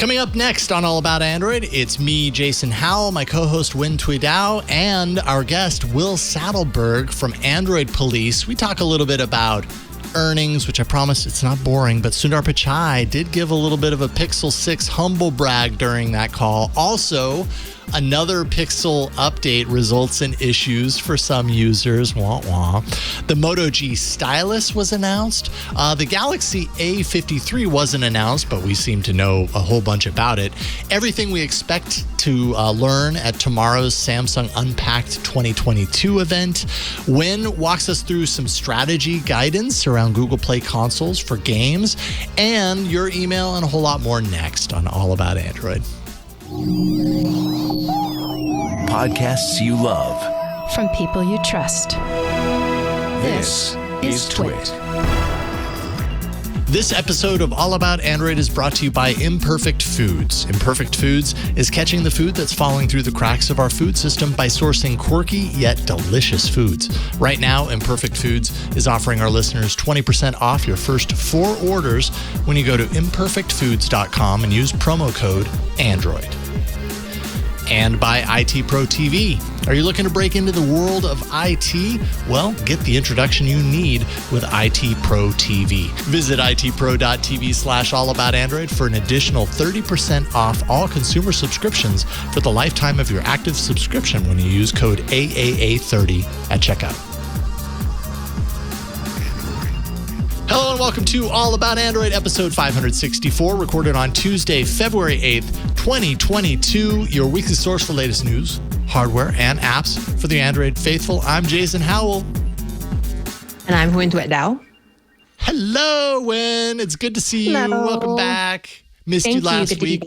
Coming up next on All About Android, it's me, Jason Howell, my co-host Win Tweedow, and our guest Will Saddleberg from Android Police. We talk a little bit about earnings, which I promise it's not boring, but Sundar Pichai did give a little bit of a Pixel 6 humble brag during that call. Also, another Pixel update results in issues for some users. Wah, wah. The Moto G Stylus was announced. The Galaxy A53 wasn't announced, but we seem to know a whole bunch about it. Everything we expect to learn at tomorrow's Samsung Unpacked 2022 event. Win walks us through some strategy guidance around Google Play consoles for games, and your email and a whole lot more next on All About Android. Podcasts you love from people you trust. This is Twit. This episode of All About Android is brought to you by Imperfect Foods. Imperfect Foods is catching the food that's falling through the cracks of our food system by sourcing quirky yet delicious foods. Right now, Imperfect Foods is offering our listeners 20% off your first 4 orders when you go to imperfectfoods.com and use promo code ANDROID. And by IT Pro TV. Are you looking to break into the world of IT? Well, get the introduction you need with IT Pro TV. Visit itpro.tv/allaboutandroid for an additional 30% off all consumer subscriptions for the lifetime of your active subscription when you use code AAA30 at checkout. Hello and welcome to All About Android, episode 564, recorded on Tuesday, February 8th, 2022. Your weekly source for latest news, hardware, and apps for the Android faithful. I'm Jason Howell. And I'm Win Tweedow. Hello, Win. It's good to see you. Hello. Welcome back. Missed you last week.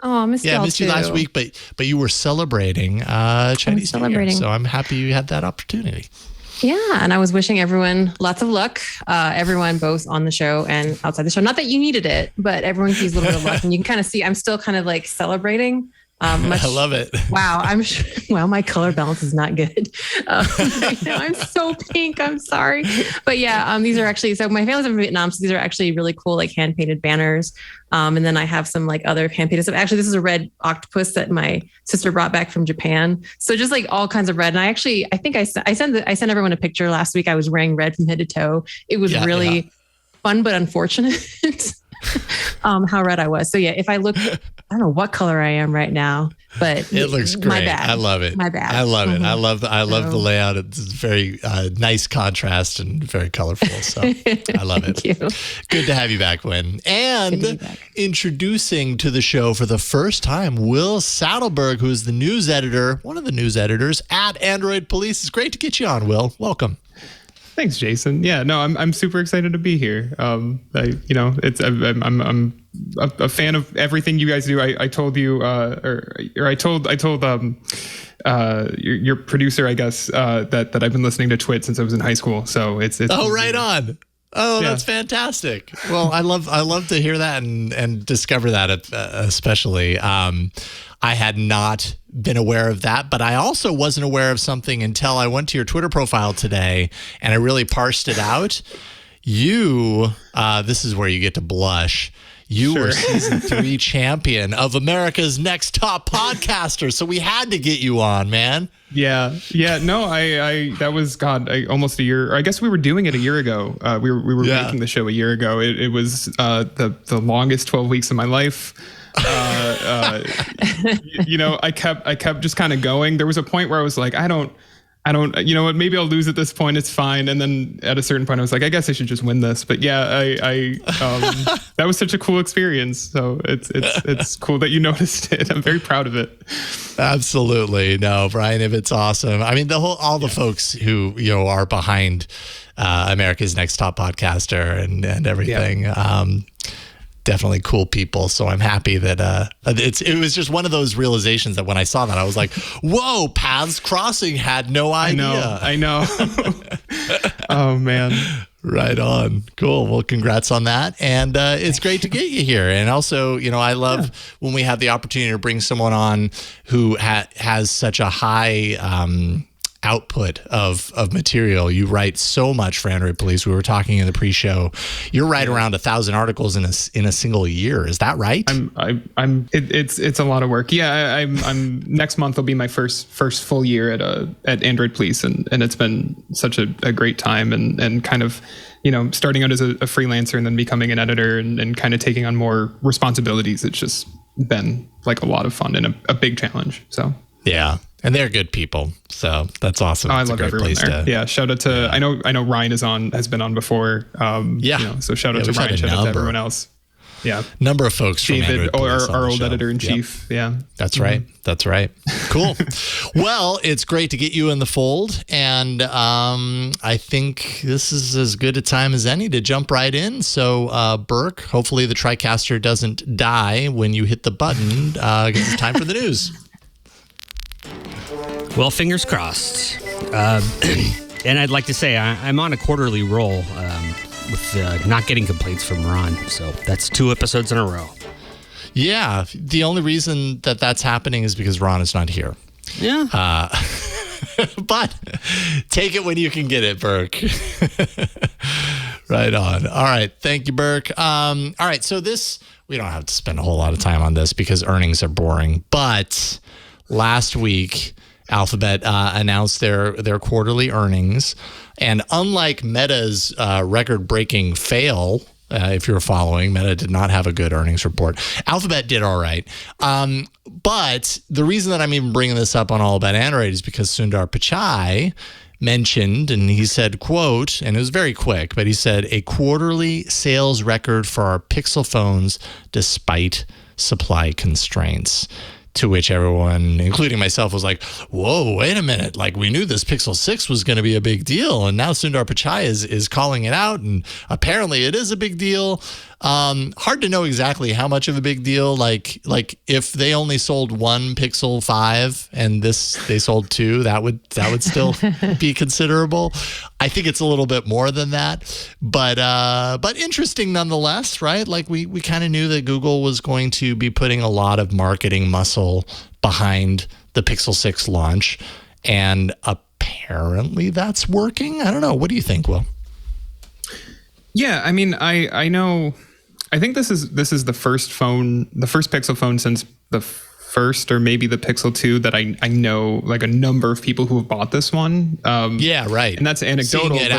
Oh, missed you last week, but you were celebrating Chinese New Year, so I'm happy you had that opportunity. Yeah, and I was wishing everyone lots of luck, everyone both on the show and outside the show. Not that you needed it, but everyone needs a little bit of luck. And you can kind of see I'm still kind of like celebrating. I love it. Wow, I'm sure. Wow, my color balance is not good. Right now, I'm so pink. I'm sorry, but yeah, these are actually. So my family's from Vietnam, so these are actually really cool, like hand painted banners. And then I have some like other hand painted stuff. Actually, this is a red octopus that my sister brought back from Japan. So just like all kinds of red. And I think I sent everyone a picture last week. I was wearing red from head to toe. It was really fun, but unfortunate. How red I was. So yeah, if I look, I don't know what color I am right now, but it looks great. My bad. I love it. My bad. I love it. I love the layout. It's very nice contrast and very colorful. So I love it. Thank you. Good to have you back, Win. And introducing to the show for the first time, Will Saddleberg, who is the news editor, one of the news editors at Android Police. It's great to get you on, Will. Welcome. Thanks, Jason. Yeah, no, I'm super excited to be here. I'm a fan of everything you guys do. I told you, I told your producer, I guess, that I've been listening to Twit since I was in high school. So it's right on. Oh, yeah. That's fantastic. Well, I love to hear that and discover that, especially. I had not been aware of that, but I also wasn't aware of something until I went to your Twitter profile today and I really parsed it out. This is where you get to blush. You were season 3 champion of America's Next Top Podcaster. So we had to get you on, man. Yeah. No, that was almost a year. I guess we were doing it a year ago. We were making the show a year ago. It was the longest 12 weeks of my life. I kept just kind of going. There was a point where I was like, I don't, you know what, maybe I'll lose at this point. It's fine. And then at a certain point I was like, I guess I should just win this. But yeah, that was such a cool experience. So it's cool that you noticed it. I'm very proud of it. Absolutely. No, Brian, if it's awesome. I mean, all the folks who, are behind America's Next Top Podcaster and everything. Yeah. Definitely cool people. So I'm happy that it was just one of those realizations that when I saw that, I was like, whoa, paths crossing, had no idea. I know. Oh, man. Right on. Cool. Well, congrats on that. And it's great to get you here. And also, I love when we have the opportunity to bring someone on who has such a high output of material. You write so much for Android Police. We were talking in the pre-show. You're right around 1,000 articles in a single year. Is that right? It's a lot of work. Yeah, I'm next month will be my first full year at Android Police, and it's been such a great time, and kind of, starting out as a freelancer and then becoming an editor and kind of taking on more responsibilities. It's just been like a lot of fun and a big challenge. So yeah. And they're good people, so that's awesome. I love everyone there. Shout out to I know Ryan has been on before. So shout out to Ryan. Shout out to everyone else. Yeah, number of folks. David, from our old editor in chief. Yeah, that's right. That's right. Cool. Well, it's great to get you in the fold, and I think this is as good a time as any to jump right in. So, Burke, hopefully the TriCaster doesn't die when you hit the button. It's time for the news. Well, fingers crossed. And I'd like to say I'm on a quarterly roll with not getting complaints from Ron. So that's 2 episodes in a row. Yeah. The only reason that's happening is because Ron is not here. Yeah. But take it when you can get it, Burke. Right on. All right. Thank you, Burke. All right. So we don't have to spend a whole lot of time on this because earnings are boring. But last week, Alphabet announced their quarterly earnings, and unlike Meta's record-breaking fail, if you're following, Meta did not have a good earnings report. Alphabet did all right. But the reason that I'm even bringing this up on All About Android is because Sundar Pichai mentioned, and he said, quote, and it was very quick, but he said, a quarterly sales record for our Pixel phones despite supply constraints. To which everyone, including myself, was like, whoa, wait a minute. Like, we knew this Pixel 6 was going to be a big deal. And now Sundar Pichai is calling it out. And apparently it is a big deal. Hard to know exactly how much of a big deal. Like if they only sold one Pixel 5 and they sold 2, that would still be considerable. I think it's a little bit more than that, but interesting nonetheless, right? Like we kind of knew that Google was going to be putting a lot of marketing muscle behind the Pixel 6 launch, and apparently that's working. I don't know. What do you think, Will? Yeah, I mean, I know. I think this is the first Pixel phone since the first or maybe the Pixel 2 that I know like a number of people who have bought this one. Yeah, right. And that's anecdotal. Seeing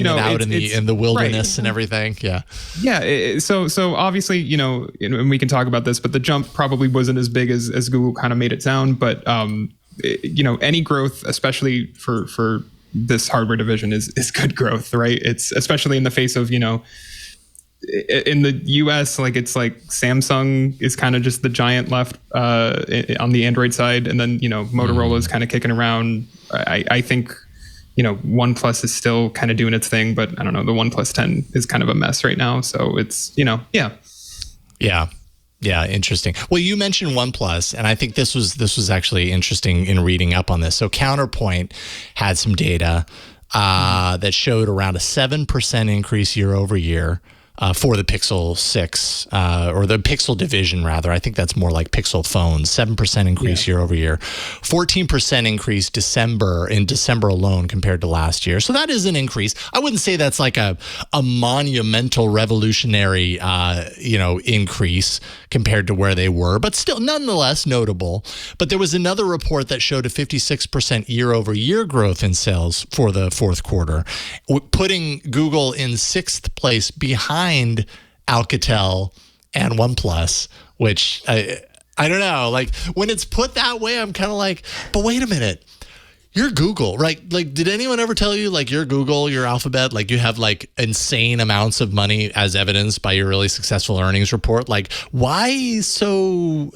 it out in the wilderness, right, and everything. Yeah. Yeah. So obviously, and we can talk about this, but the jump probably wasn't as big as Google kind of made it sound. But any growth, especially for this hardware division, is good growth, right? It's especially in the face of in the US, it's like Samsung is kind of just the giant left on the Android side, and then Motorola is kind of kicking around. I think OnePlus is still kind of doing its thing, but I don't know, the OnePlus 10 is kind of a mess right now. So it's Yeah, interesting. Well, you mentioned OnePlus, and I think this was actually interesting in reading up on this. So Counterpoint had some data that showed around a 7% increase year over year for the Pixel 6, or the Pixel division, rather. I think that's more like Pixel phones. 7% increase year over year. 14% increase in December alone compared to last year. So that is an increase. I wouldn't say that's like a monumental, revolutionary, increase compared to where they were, but still nonetheless notable. But there was another report that showed a 56% year over year growth in sales for the fourth quarter, putting Google in 6th place behind Alcatel and OnePlus, which I don't know. Like when it's put that way, I'm kind of like, but wait a minute, you're Google, right? Like, did anyone ever tell you like you're Google, you're Alphabet, like you have like insane amounts of money as evidenced by your really successful earnings report? Like, why so?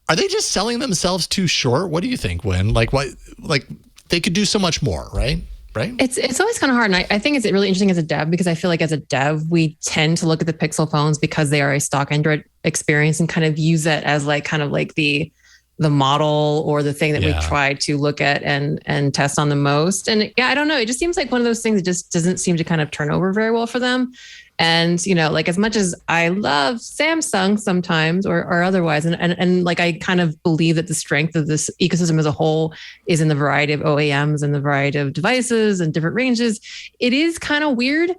Are they just selling themselves too short? What do you think, Wynn? Like, what? Like they could do so much more, right? Right? It's always kind of hard. And I think it's really interesting as a dev, because I feel like as a dev, we tend to look at the Pixel phones because they are a stock Android experience and kind of use it as like kind of like the the model or the thing that we try to look at and test on the most. And yeah, I don't know. It just seems like one of those things that just doesn't seem to kind of turn over very well for them. And, you know, like as much as I love Samsung sometimes or otherwise, and like I kind of believe that the strength of this ecosystem as a whole is in the variety of OEMs and the variety of devices and different ranges, it is kind of weird.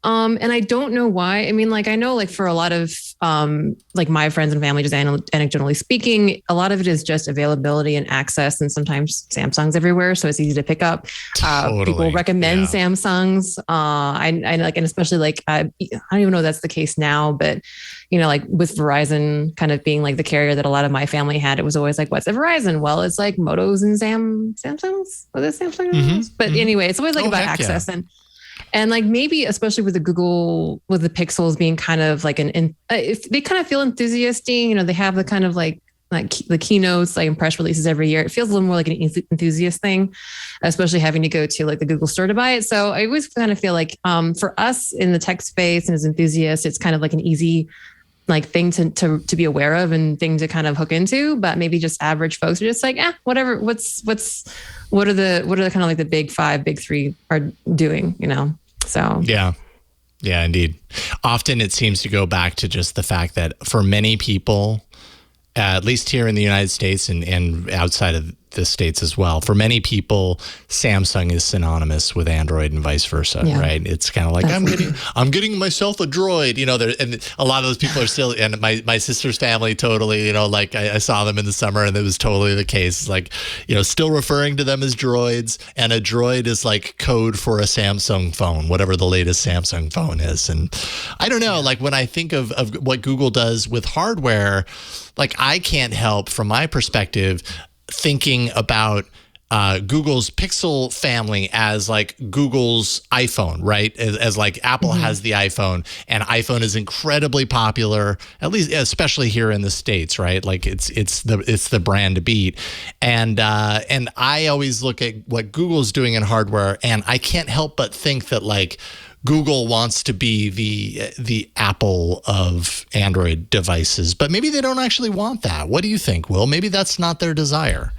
And I don't know why. I mean, like, I know like for a lot of like my friends and family, just anecdotally speaking, a lot of it is just availability and access. And sometimes Samsung's everywhere, so it's easy to pick up. Totally. People recommend Samsungs. I like, and especially like, I don't even know if that's the case now, but you know, like with Verizon kind of being like the carrier that a lot of my family had, it was always like, what's a Verizon? Well, it's like Motos and Samsungs. Was it Samsung? Mm-hmm. But anyway, it's always like about access and like maybe especially with the Google, with the Pixels being kind of like if they kind of feel enthusiastic, you know, they have the kind of like the keynotes, like press releases every year. It feels a little more like an enthusiast thing, especially having to go to like the Google store to buy it. So I always kind of feel like for us in the tech space and as enthusiasts, it's kind of like an easy like thing to be aware of and thing to kind of hook into, but maybe just average folks are just like, whatever. What are the kind of like the big five, big three are doing, you know? So yeah, indeed. Often it seems to go back to just the fact that for many people, at least here in the United States and outside of the States as well, for many people, Samsung is synonymous with Android and vice versa, right? It's kind of like, I'm getting myself a Droid, you know, and a lot of those people are still, and my sister's family totally, you know, like I saw them in the summer and it was totally the case. Like, you know, still referring to them as Droids, and a Droid is like code for a Samsung phone, whatever the latest Samsung phone is. And I don't know, like when I think of what Google does with hardware, like I can't help from my perspective thinking about Google's Pixel family as like Google's iPhone, right? As like Apple has the iPhone, and iPhone is incredibly popular, at least especially here in the States, right? Like it's the brand to beat. And I always look at what Google's doing in hardware, and I can't help but think that like Google wants to be the Apple of Android devices, but maybe they don't actually want that. What do you think, Will? Maybe that's not their desire.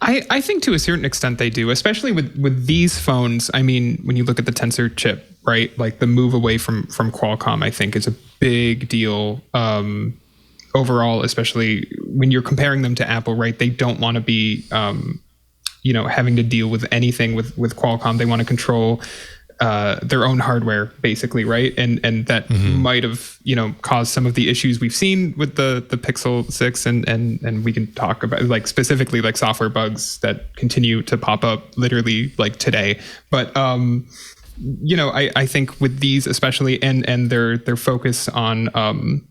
I think to a certain extent they do, especially with these phones. I mean, when you look at the Tensor chip, right? Like the move away from Qualcomm, I think is a big deal overall, especially when you're comparing them to Apple, right? They don't want to be, having to deal with anything with Qualcomm. They want to control their own hardware, basically, right? And that might have, caused some of the issues we've seen with the Pixel 6, and we can talk about like specifically like software bugs that continue to pop up literally like today. But I think with these especially, and their focus on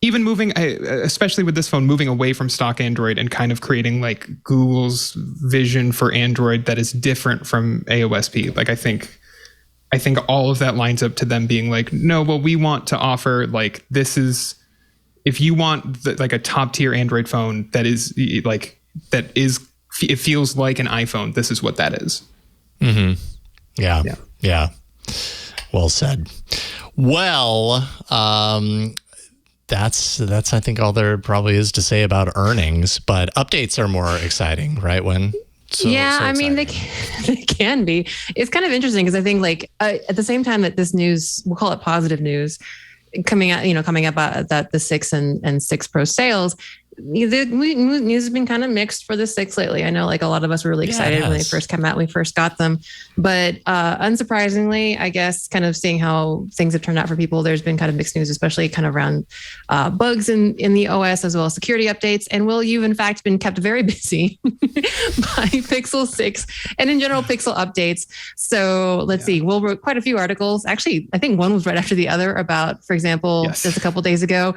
even moving, especially with this phone, moving away from stock Android and kind of creating like Google's vision for Android that is different from AOSP. Like I think all of that lines up to them being like, no, well, we want to offer like, this is, if you want like a top tier Android phone that is like, it feels like an iPhone, this is what that is. Mm-hmm. Yeah. Well said. Well, that's I think all there probably is to say about earnings, but updates are more exciting, right? I mean, they can be. It's kind of interesting because I think like at the same time that this news, we'll call it positive news, coming up that the 6 and 6 Pro sales, the news has been kind of mixed for the 6 lately. I know like a lot of us were really excited when they first came out, we first got them, but unsurprisingly, I guess kind of seeing how things have turned out for people, there's been kind of mixed news, especially kind of around bugs in the OS as well as security updates. And Will, you've in fact been kept very busy by Pixel 6 and in general Pixel updates. So let's see, Will wrote quite a few articles. Actually, I think one was right after the other about, for example, just a couple days ago,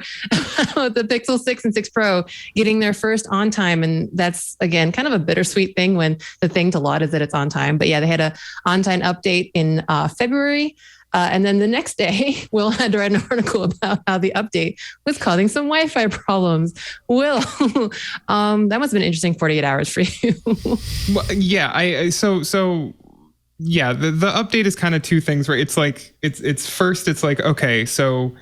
about the Pixel 6 and 6 Pro getting there first on time. And that's, again, kind of a bittersweet thing when the thing to laud is that it's on time. But yeah, they had a on-time update in February. And then the next day, Will had to write an article about how the update was causing some Wi-Fi problems. Will, that must have been an interesting 48 hours for you. Well, yeah, so yeah, the update is kind of two things, right? It's like, it's first, it's like, okay, so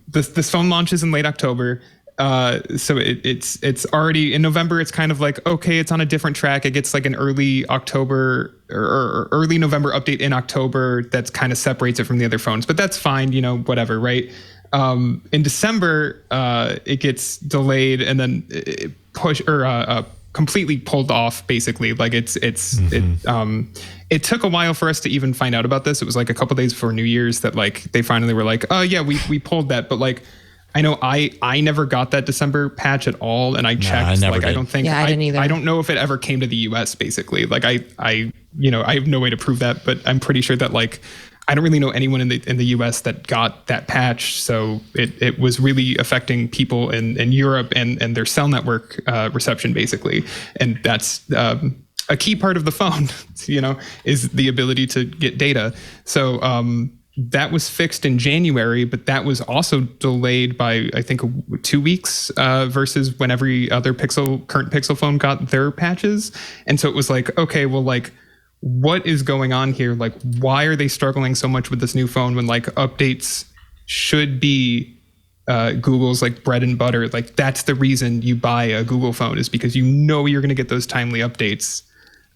this phone launches in late October. So it's already in November. It's kind of like, okay, it's on a different track. It gets like an early October or early November update in October that's kind of separates it from the other phones, but that's fine, whatever, right? In December, it gets delayed and then completely pulled off. Basically, like it took a while for us to even find out about this. It was like a couple days before New Year's that like they finally were like, oh yeah, we pulled that, but like. I know I never got that December patch at all, and I checked. I don't think I didn't either. I don't know if it ever came to the US. Basically, like I have no way to prove that, but I'm pretty sure that like I don't really know anyone in the US that got that patch. So it was really affecting people in Europe and their cell network reception basically, and that's a key part of the phone. Is the ability to get data. So. That was fixed in January, but that was also delayed by, I think, 2 weeks versus when every other current Pixel phone got their patches. And so it was like, okay, well, like, what is going on here? Like, why are they struggling so much with this new phone when like updates should be Google's like bread and butter? Like, that's the reason you buy a Google phone, is because you're going to get those timely updates.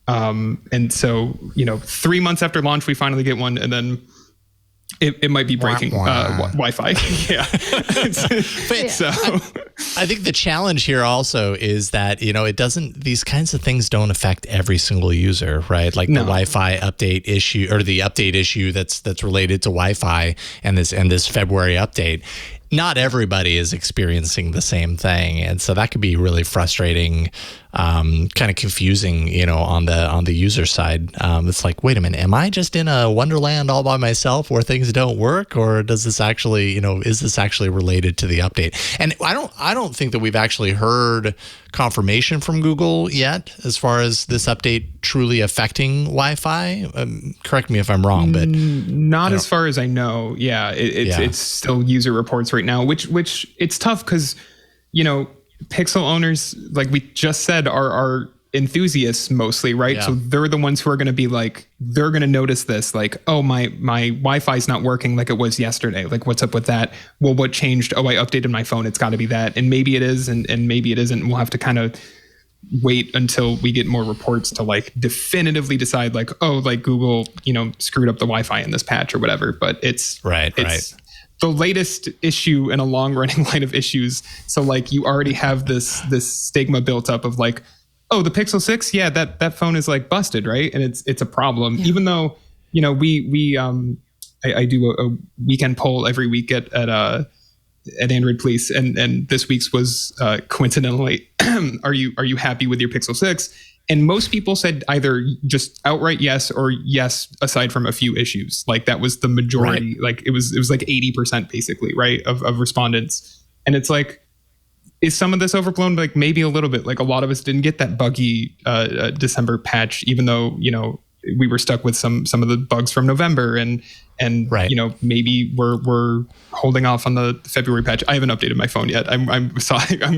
And so, 3 months after launch, we finally get one, and then it might be breaking Wi-Fi. Yeah. So I think the challenge here also is that, these kinds of things don't affect every single user, right? Like the Wi-Fi update issue, or the update issue that's related to Wi-Fi and this February update. Not everybody is experiencing the same thing. And so that could be really frustrating, kind of confusing, on the user side. It's like, wait a minute, am I just in a wonderland all by myself where things don't work? Or does this actually, is this actually related to the update? And I don't think that we've actually heard confirmation from Google yet as far as this update truly affecting Wi-Fi. Correct me if I'm wrong, but not as far as I know. Yeah, it's still user reports right now, which it's tough because, Pixel owners, like we just said, are enthusiasts mostly, right? Yeah. So they're the ones who are going to be like, they're going to notice this, like, oh, my Wi-Fi is not working like it was yesterday. Like, what's up with that? Well, what changed? Oh, I updated my phone. It's got to be that. And maybe it is, and maybe it isn't. We'll have to kind of wait until we get more reports to like definitively decide like, oh, like Google, screwed up the Wi-Fi in this patch or whatever. But it's right. The latest issue in a long running line of issues. So like you already have this stigma built up of like, oh, the Pixel 6, yeah, that phone is like busted, right? And it's a problem. Yeah. Even though, I do a weekend poll every week at Android Police, and this week's was coincidentally, are you happy with your Pixel 6? And most people said either just outright yes or yes, aside from a few issues. Like that was the majority. Right. Like it was like 80% basically, right, of respondents. And it's like, is some of this overblown? Like maybe a little bit. Like a lot of us didn't get that buggy December patch, even though we were stuck with some of the bugs from November, and right. Maybe we're holding off on the February patch. I haven't updated my phone yet. I'm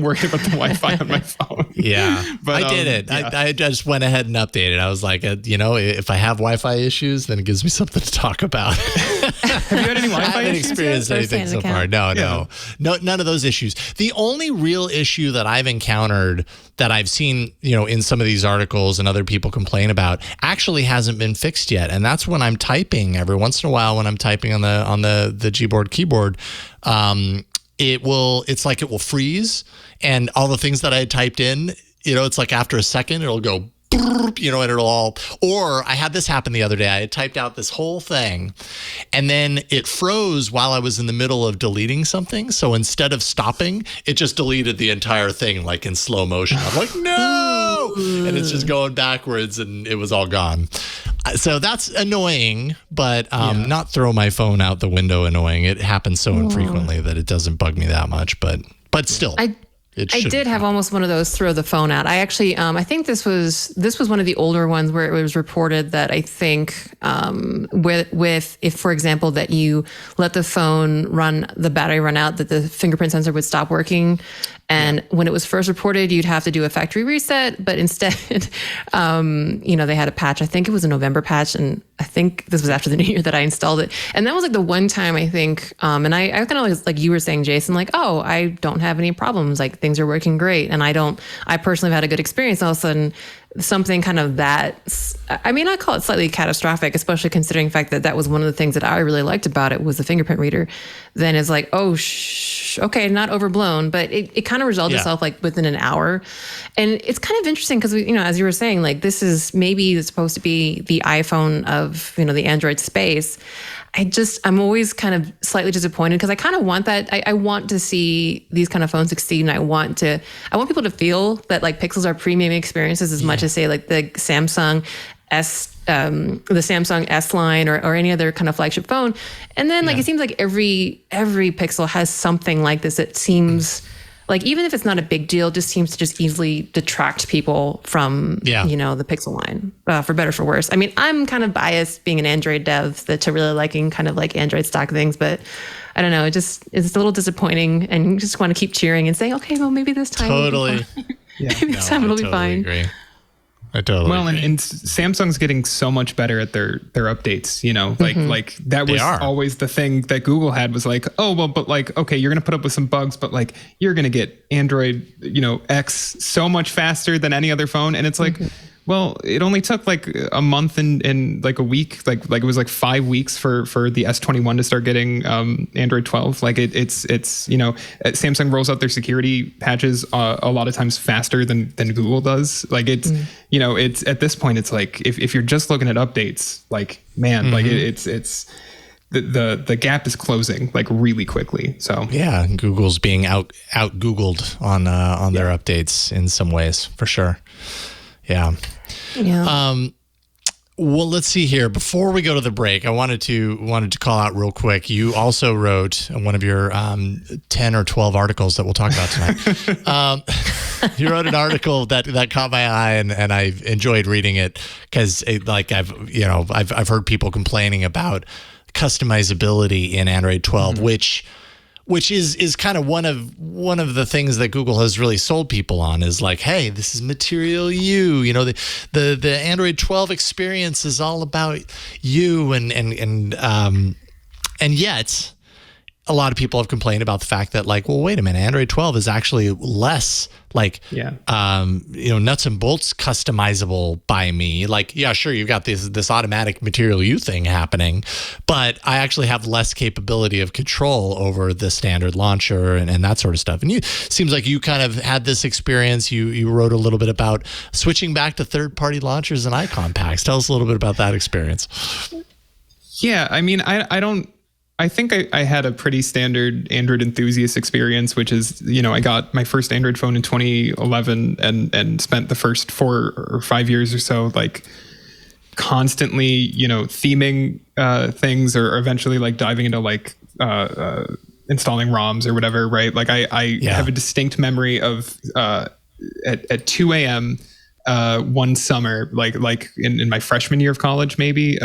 worried about the Wi-Fi on my phone. Yeah, but I did it. Yeah. I just went ahead and updated. I was like, if I have Wi-Fi issues, then it gives me something to talk about. Have you had any Wi-Fi issues? I haven't experienced anything so far. No, none of those issues. The only real issue that I've encountered that I've seen, in some of these articles and other people complain about actually hasn't been fixed yet. And that's when I'm typing every once in a while, when I'm typing on the Gboard keyboard, it will freeze, and all the things that I had typed in, it's like after a second, it'll go, and it'll all, or I had this happen the other day. I had typed out this whole thing and then it froze while I was in the middle of deleting something. So instead of stopping, it just deleted the entire thing like in slow motion. I'm like, no, and it's just going backwards and it was all gone. So that's annoying, but not throw my phone out the window annoying. It happens so infrequently that it doesn't bug me that much, but still. I did have almost one of those throw the phone out. I actually, I think this was one of the older ones where it was reported that I think with if, for example, that you let the phone the battery run out, that the fingerprint sensor would stop working. And when it was first reported, you'd have to do a factory reset. But instead, they had a patch. I think it was a November patch. And I think this was after the new year that I installed it. And that was like the one time I think, and I kind of was like you were saying, Jason, like, oh, I don't have any problems. Like things are working great. And I personally have had a good experience. All of a sudden, something kind of I call it slightly catastrophic, especially considering the fact that that was one of the things that I really liked about it was the fingerprint reader. Then it's like, oh, okay, not overblown, but it kind of resolved itself like within an hour. And it's kind of interesting because as you were saying, like this is maybe supposed to be the iPhone of, the Android space. I'm always kind of slightly disappointed because I kind of want that. I want to see these kind of phones succeed, and I want people to feel that like Pixels are premium experiences as much as say like the Samsung S line or any other kind of flagship phone. And then it seems like every Pixel has something like this. It seems like even if it's not a big deal, just seems to just easily detract people from, the Pixel line, for better or for worse. I mean, I'm kind of biased being an Android dev to really liking kind of like Android stock things, but I don't know. It's a little disappointing and you just want to keep cheering and saying, okay, well, maybe this time. Totally. Maybe this time it'll be fine. Agree. I totally agree. And Samsung's getting so much better at their updates, like that was always the thing that Google had was like, oh, well, but like, okay, you're going to put up with some bugs, but like you're going to get Android, X so much faster than any other phone. And it's like, well, it only took like a month and like a week, like it was like 5 weeks for the S21 to start getting Android 12. Like it's Samsung rolls out their security patches a lot of times faster than Google does. Like it's it's at this point it's like if you're just looking at updates, like man, like it's the gap is closing like really quickly. So yeah, Google's being out Googled on their updates in some ways for sure. Yeah. Well, let's see here. Before we go to the break, I wanted to call out real quick. You also wrote one of your 10 or 12 articles that we'll talk about tonight. You wrote an article that caught my eye, and I enjoyed reading it because I've heard people complaining about customizability in Android 12, which is kind of one of the things that Google has really sold people on is like, hey, this is Material You. The Android 12 experience is all about you, and yet a lot of people have complained about the fact that like, well, wait a minute, Android 12 is actually less like, nuts and bolts customizable by me. Like, yeah, sure, you've got this automatic Material You thing happening, but I actually have less capability of control over the standard launcher and that sort of stuff. And seems like you kind of had this experience. You wrote a little bit about switching back to third-party launchers and icon packs. Tell us a little bit about that experience. Yeah, I mean, I think I had a pretty standard Android enthusiast experience, which is, I got my first Android phone in 2011 and spent the first 4 or 5 years or so, like constantly, theming things or eventually like diving into like installing ROMs or whatever, right? Like I have a distinct memory of at 2 a.m. One summer, like in my freshman year of college, maybe,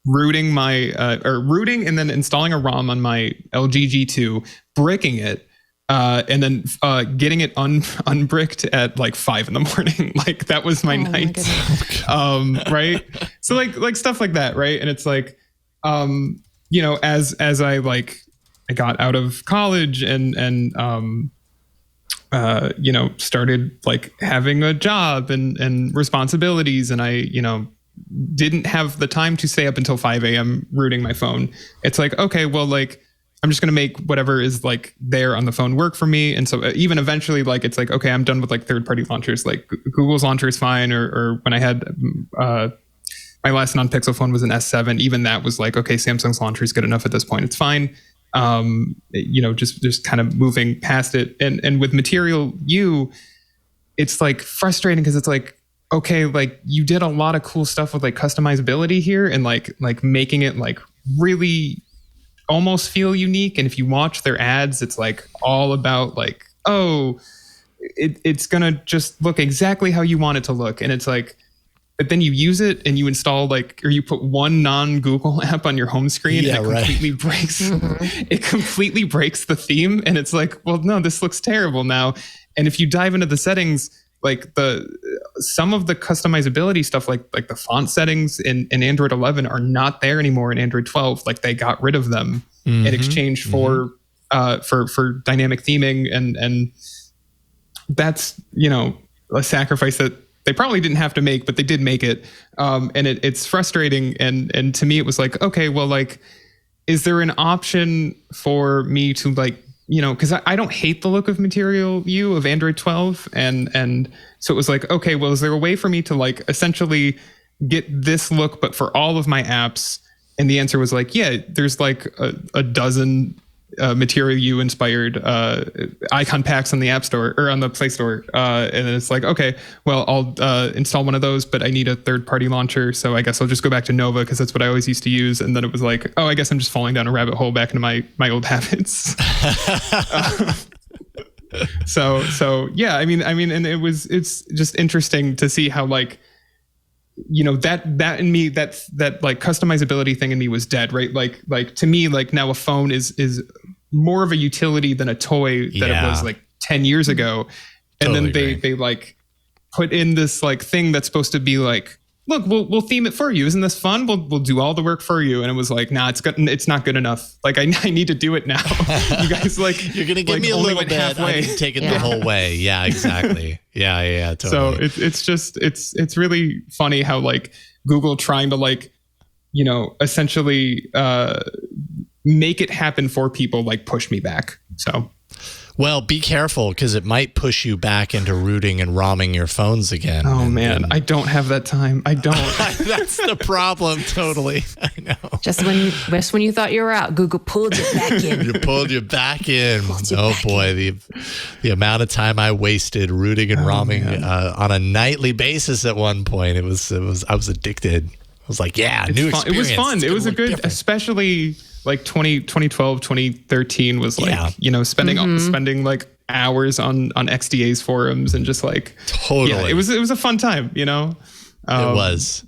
rooting and then installing a ROM on my LG G2, bricking it, and then getting it unbricked at like 5 a.m. Like that was my night. Right. So like stuff like that. Right. And it's like, as I got out of college and started like having a job and responsibilities, and I, didn't have the time to stay up until 5 a.m. rooting my phone. It's like, okay, well, like, I'm just going to make whatever is like there on the phone work for me. And so even eventually, like, it's like, okay, I'm done with like third-party launchers. Like Google's launcher is fine. Or when I had my last non-Pixel phone was an S7. Even that was like, okay, Samsung's launcher is good enough at this point. It's fine. Just kind of moving past it. And with Material You, it's like frustrating because it's like, okay, like you did a lot of cool stuff with like customizability here and like making it like really almost feel unique. And if you watch their ads, it's like all about like, oh, it's gonna just look exactly how you want it to look. And it's like but then you use it and you install or you put one non-Google app on your home screen, and it completely breaks. It completely breaks the theme, and it's like, well, no, this looks terrible now. And if you dive into the settings, some of the customizability stuff, like the font settings in Android 11 are not there anymore in Android 12. Like they got rid of them in exchange for dynamic theming, and that's a sacrifice that they probably didn't have to make, but they did make it. And it's frustrating. And to me, it was like, okay, well, is there an option for me to because I don't hate the look of Material View of Android 12. And so it was like, okay, well, is there a way for me to essentially get this look, but for all of my apps? And the answer was yeah, there's a dozen Material View inspired icon packs on the App Store or on the Play Store. And then it's like, okay, well, I'll install one of those, but I need a third-party launcher. So I guess I'll just go back to Nova because that's what I always used to use. And then it was like, oh, I guess I'm just falling down a rabbit hole back into my old habits. So yeah, I mean, and it's just interesting to see how that in me, that customizability thing in me was dead, right? Like to me, now a phone is more of a utility than a toy that it was 10 years ago. And totally then they put in this thing that's supposed to be look, we'll theme it for you. Isn't this fun? We'll do all the work for you. And it was nah, it's not good enough. I need to do it now. You guys you're going to give me a little bit. Halfway. I need to take it the whole way. Yeah, exactly. Yeah, totally. So it's really funny how Google trying to essentially make it happen for people push me back. So. Well, be careful because it might push you back into rooting and ROMing your phones again. Oh, man. I don't have that time. I don't. That's the problem. Totally. I know. Just when you thought you were out, Google pulled you back in. You pulled you back in. Oh, boy. The amount of time I wasted rooting and ROMing on a nightly basis at one point. I was addicted. I was like, yeah, new experience. It was fun. It was a good, different. Especially 2012, 2013 was spending hours on XDA's forums and just totally. Yeah, it was a fun time, it was.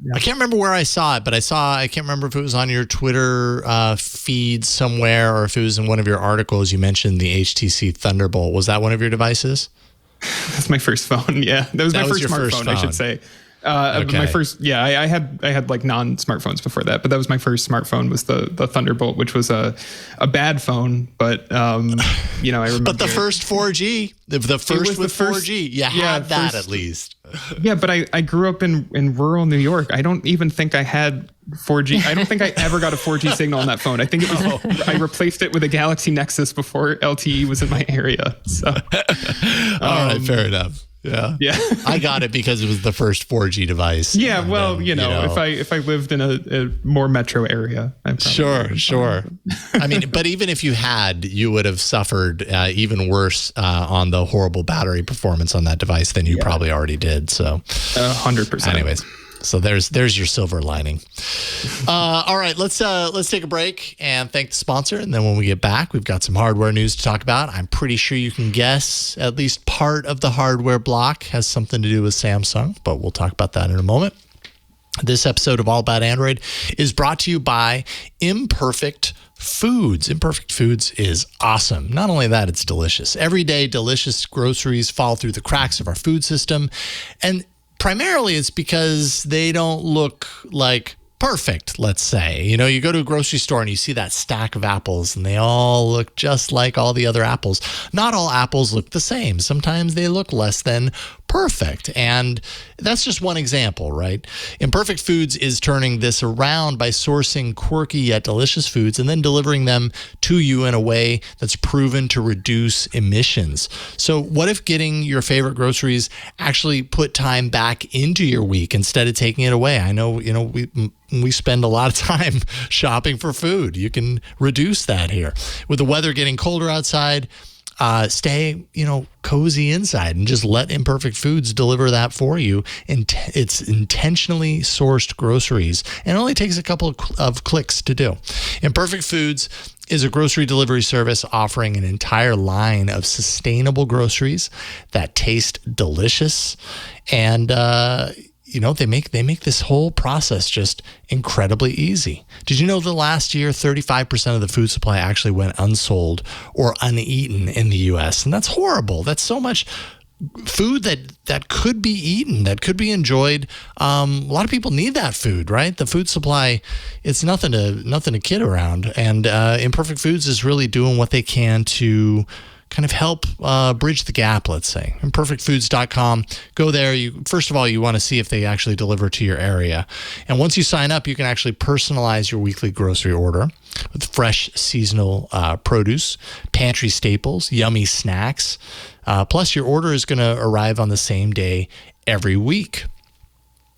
Yeah. I can't remember where I saw it, but I can't remember if it was on your Twitter feed somewhere or if it was in one of your articles. You mentioned the HTC Thunderbolt. Was that one of your devices? That's my first phone. Yeah, that was my first smartphone, I should say. Okay. My first, I had non-smartphones before that, but that was my first smartphone was the Thunderbolt, which was a bad phone, but I remember. But the first 4G, the first with 4G, you had that at least. Yeah, but I grew up in rural New York. I don't even think I had 4G. I don't think I ever got a 4G signal on that phone. I think it was I replaced it with a Galaxy Nexus before LTE was in my area. So, all right, fair enough. Yeah. I got it because it was the first 4G device. Yeah, well, if I lived in a more metro area, sure. I mean, but even if you had, you would have suffered even worse on the horrible battery performance on that device than you probably already did. So, 100%. Anyways. So there's your silver lining. All right, let's take a break and thank the sponsor. And then when we get back, we've got some hardware news to talk about. I'm pretty sure you can guess at least part of the hardware block has something to do with Samsung, but we'll talk about that in a moment. This episode of All About Android is brought to you by Imperfect Foods. Imperfect Foods is awesome. Not only that, it's delicious. Every day, delicious groceries fall through the cracks of our food system. And primarily, it's because they don't look like perfect, let's say. You go to a grocery store and you see that stack of apples and they all look just like all the other apples. Not all apples look the same. Sometimes they look less than perfect. And that's just one example, right? Imperfect Foods is turning this around by sourcing quirky yet delicious foods and then delivering them to you in a way that's proven to reduce emissions. So what if getting your favorite groceries actually put time back into your week instead of taking it away? I know, we spend a lot of time shopping for food. You can reduce that here. With the weather getting colder outside, stay, cozy inside and just let Imperfect Foods deliver that for you. And it's intentionally sourced groceries and it only takes a couple of clicks to do. Imperfect Foods is a grocery delivery service offering an entire line of sustainable groceries that taste delicious and, they make this whole process just incredibly easy. Did you know that last year 35% of the food supply actually went unsold or uneaten in the US? And that's horrible. That's so much food that could be eaten, that could be enjoyed. A lot of people need that food, right? The food supply, it's nothing to kid around. And Imperfect Foods is really doing what they can to kind of help bridge the gap, let's say. Imperfectfoods.com. Go there. First of all, you want to see if they actually deliver to your area. And once you sign up, you can actually personalize your weekly grocery order with fresh seasonal produce, pantry staples, yummy snacks. Plus, your order is going to arrive on the same day every week.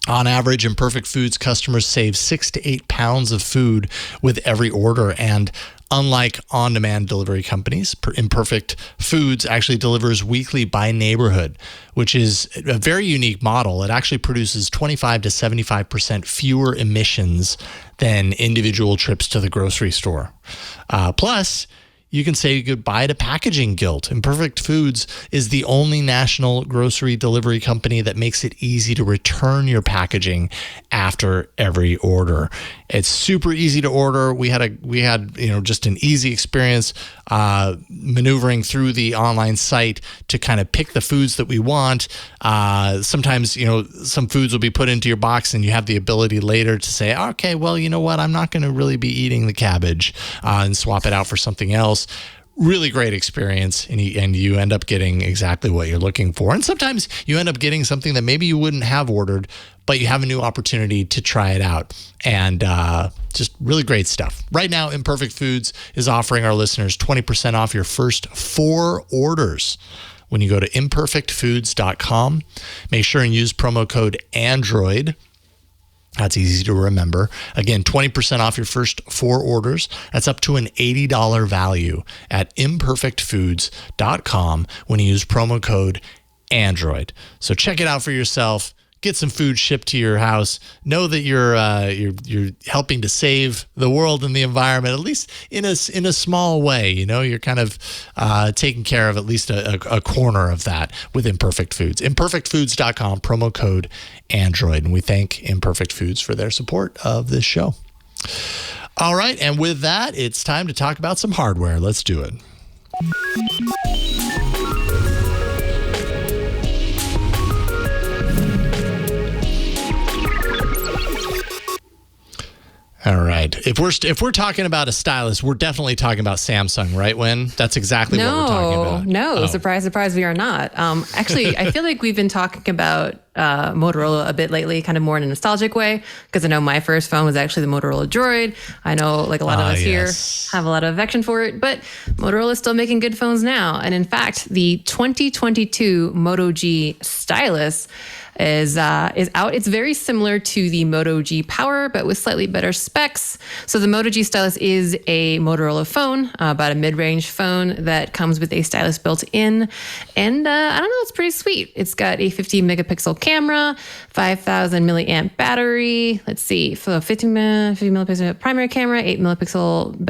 On average, Imperfect Foods customers save 6 to 8 pounds of food with every order. And unlike on-demand delivery companies, Imperfect Foods actually delivers weekly by neighborhood, which is a very unique model. It actually produces 25 to 75% fewer emissions than individual trips to the grocery store. Plus, you can say goodbye to packaging guilt. Imperfect Foods is the only national grocery delivery company that makes it easy to return your packaging after every order. It's super easy to order. We had just an easy experience maneuvering through the online site to kind of pick the foods that we want. Sometimes, some foods will be put into your box and you have the ability later to say, okay, well, you know what? I'm not going to really be eating the cabbage and swap it out for something else. Really great experience, and you end up getting exactly what you're looking for. And sometimes you end up getting something that maybe you wouldn't have ordered, but you have a new opportunity to try it out. And just really great stuff. Right now, Imperfect Foods is offering our listeners 20% off your first 4 orders when you go to imperfectfoods.com. Make sure and use promo code ANDROID. That's easy to remember. Again, 20% off your first 4 orders. That's up to an $80 value at imperfectfoods.com when you use promo code ANDROID. So check it out for yourself. Get some food shipped to your house. Know that you're helping to save the world and the environment, at least in a small way. You're kind of taking care of at least a corner of that with Imperfect Foods. Imperfectfoods.com, promo code Android. And we thank Imperfect Foods for their support of this show. All right, and with that, it's time to talk about some hardware. Let's do it. All right. If we're talking about a stylus, we're definitely talking about Samsung, right, Wynn? That's exactly what we're talking about. No, surprise, surprise, we are not. Actually, I feel like we've been talking about Motorola a bit lately, kind of more in a nostalgic way, because I know my first phone was actually the Motorola Droid. I know like a lot of us here have a lot of affection for it, but Motorola is still making good phones now. And in fact, the 2022 Moto G Stylus is out. It's very similar to the Moto G Power, but with slightly better specs. So the Moto G Stylus is a Motorola phone, about a mid-range phone that comes with a stylus built in. And I don't know, it's pretty sweet. It's got a 50 megapixel camera, 5,000 milliamp battery. Let's see, for 50 megapixel primary camera, 8 megapixel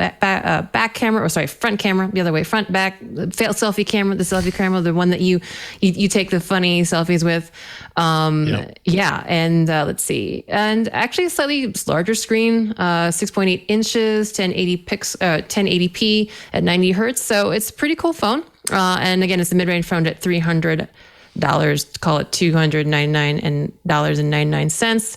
back camera, front camera, the other way, front, back, selfie camera, the selfie camera, the one that you take the funny selfies with. Yeah. And let's see. And actually a slightly larger screen, 6.8 inches, 1080p at 90 hertz. So it's a pretty cool phone. And again, it's a mid-range phone at $300, call it $299.99.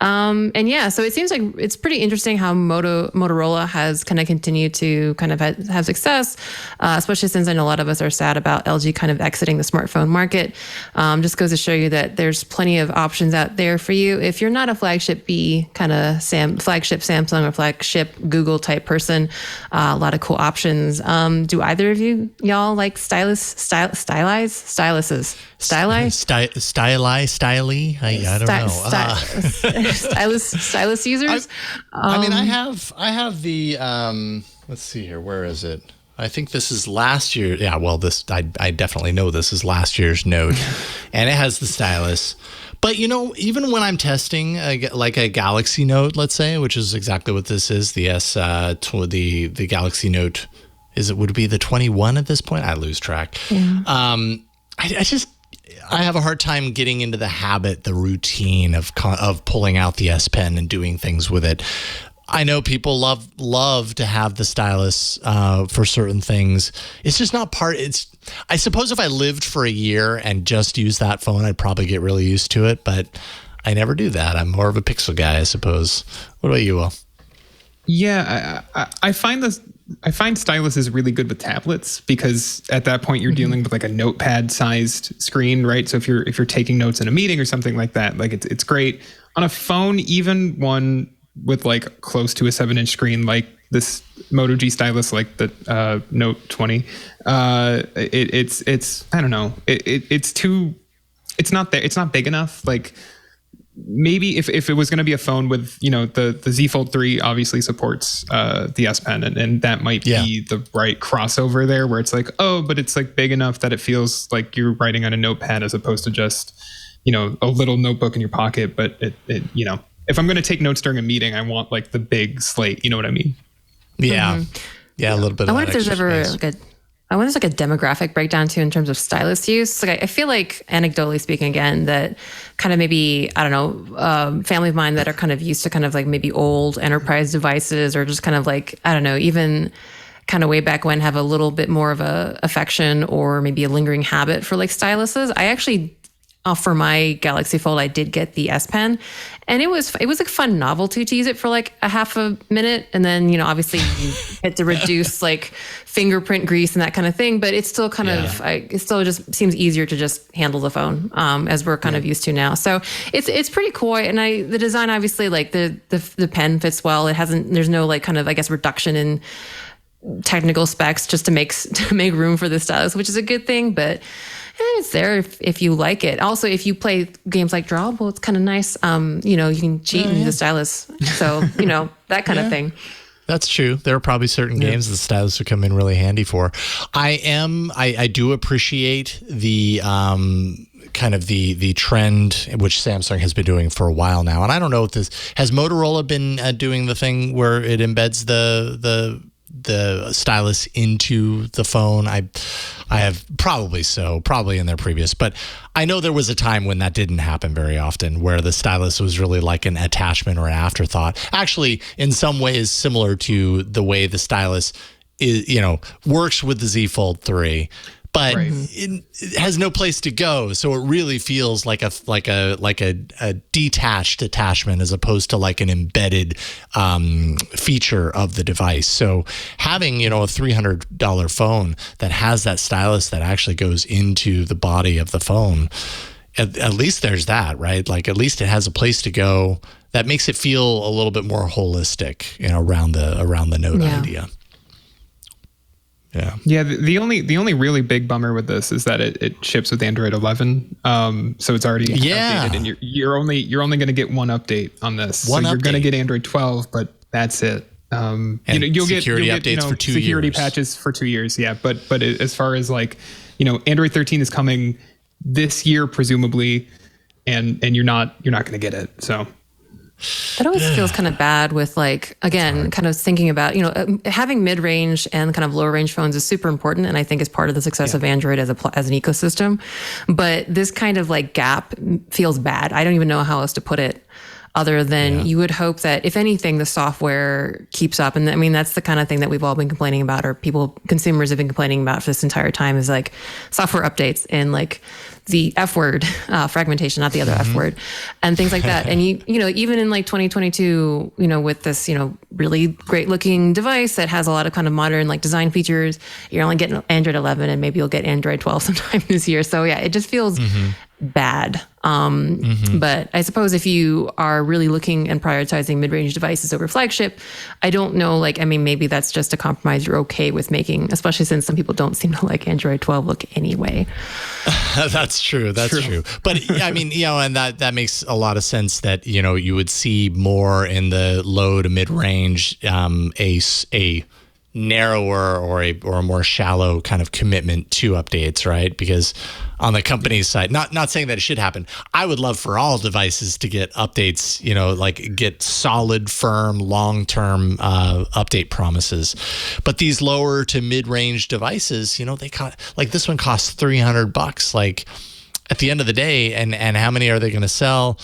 And yeah, so it seems like it's pretty interesting how Motorola has kind of continued to kind of have success, especially since I know a lot of us are sad about LG kind of exiting the smartphone market. Just goes to show you that there's plenty of options out there for you. If you're not a flagship flagship Samsung or flagship Google type person, a lot of cool options. Do either of y'all like styluses? I don't know. Stylus users. I have the. Let's see here. Where is it? I think this is last year. Yeah. Well, I definitely know this is last year's Note, and it has the stylus. But even when I'm testing like a Galaxy Note, let's say, which is exactly what this is, the the Galaxy Note, would it be the 21 at this point? I lose track. Yeah. I have a hard time getting into the habit, the routine of pulling out the S Pen and doing things with it. I know people love to have the stylus for certain things. It's just not part. I suppose if I lived for a year and just used that phone, I'd probably get really used to it. But I never do that. I'm more of a Pixel guy, I suppose. What about you, Will? Yeah, I find stylus is really good with tablets because at that point you're dealing with like a notepad-sized screen, right? So if you're taking notes in a meeting or something like that, like it's great. On a phone, even one with like close to a 7-inch screen, like this Moto G Stylus, like the Note 20, it's I don't know, it's not big enough. Like maybe if it was going to be a phone with, the Z Fold 3 obviously supports the S Pen, and that might be the right crossover there, where it's like, oh, but it's like big enough that it feels like you're writing on a notepad as opposed to just a little notebook in your pocket. But it if I'm going to take notes during a meeting, I want like the big slate. You know what I mean? Yeah. Yeah, a little bit. I wonder if there's ever I wonder if there's like a demographic breakdown too in terms of stylus use. Like I feel like, anecdotally speaking, again, that kind of maybe, I don't know, family of mine that are kind of used to kind of like maybe old enterprise devices, or just kind of like, I don't know, even kind of way back when, have a little bit more of a affection or maybe a lingering habit for like styluses. I actually, for my Galaxy Fold, I did get the S Pen, and it was like a fun novelty to use it for like a half a minute, and then obviously you get to reduce like fingerprint grease and that kind of thing. But it's still kind of it still just seems easier to just handle the phone as we're kind of used to now. So it's pretty cool, and the design, obviously, like the pen fits well. There's no like kind of, I guess, reduction in technical specs just to make room for the stylus, which is a good thing. But it's there if you like it. Also, if you play games like Drawable, it's kind of nice. You can cheat and use the stylus. So, that kind of thing. That's true. There are probably certain games the stylus would come in really handy for. I do appreciate the kind of the trend, which Samsung has been doing for a while now. And I don't know if has Motorola been doing the thing where it embeds the stylus into the phone. I have probably in their previous, but I know there was a time when that didn't happen very often, where the stylus was really like an attachment or an afterthought. Actually, in some ways similar to the way the stylus is, works with the Z Fold 3. But it has no place to go, so it really feels like a detached attachment as opposed to like an embedded feature of the device. So having a $300 phone that has that stylus that actually goes into the body of the phone, at least there's that, right? Like at least it has a place to go. That makes it feel a little bit more holistic, around the Note idea. Yeah. The only really big bummer with this is that it ships with Android 11. So it's already updated, and you're only going to get one update on this. You're going to get Android 12, but that's it. You'll get updates for 2 years. Security patches for 2 years. Yeah. But as far as like, Android 13 is coming this year, presumably, and you're not going to get it. So. That always feels kind of bad with, like, again, kind of thinking about, having mid-range and kind of lower range phones is super important. And I think is part of the success of Android as an ecosystem. But this kind of like gap feels bad. I don't even know how else to put it, other than you would hope that if anything, the software keeps up. And I mean, that's the kind of thing that we've all been complaining about, or consumers have been complaining about for this entire time, is like software updates and like the F word fragmentation, not the other F word, and things like that. And even in like 2022, with this, really great looking device that has a lot of kind of modern like design features, you're only getting Android 11, and maybe you'll get Android 12 sometime this year. So yeah, it just feels bad. But I suppose if you are really looking and prioritizing mid-range devices over flagship, I don't know, maybe that's just a compromise you're okay with making, especially since some people don't seem to like Android 12 look anyway. That's true. But I mean, and that makes a lot of sense that, you would see more in the low to mid-range, a narrower or a more shallow kind of commitment to updates, right? Because on the company's side, not saying that it should happen, I would love for all devices to get updates, like get solid, firm, long-term update promises. But these lower to mid-range devices, they like this one costs $300. Like, at the end of the day, and how many are they going to sell?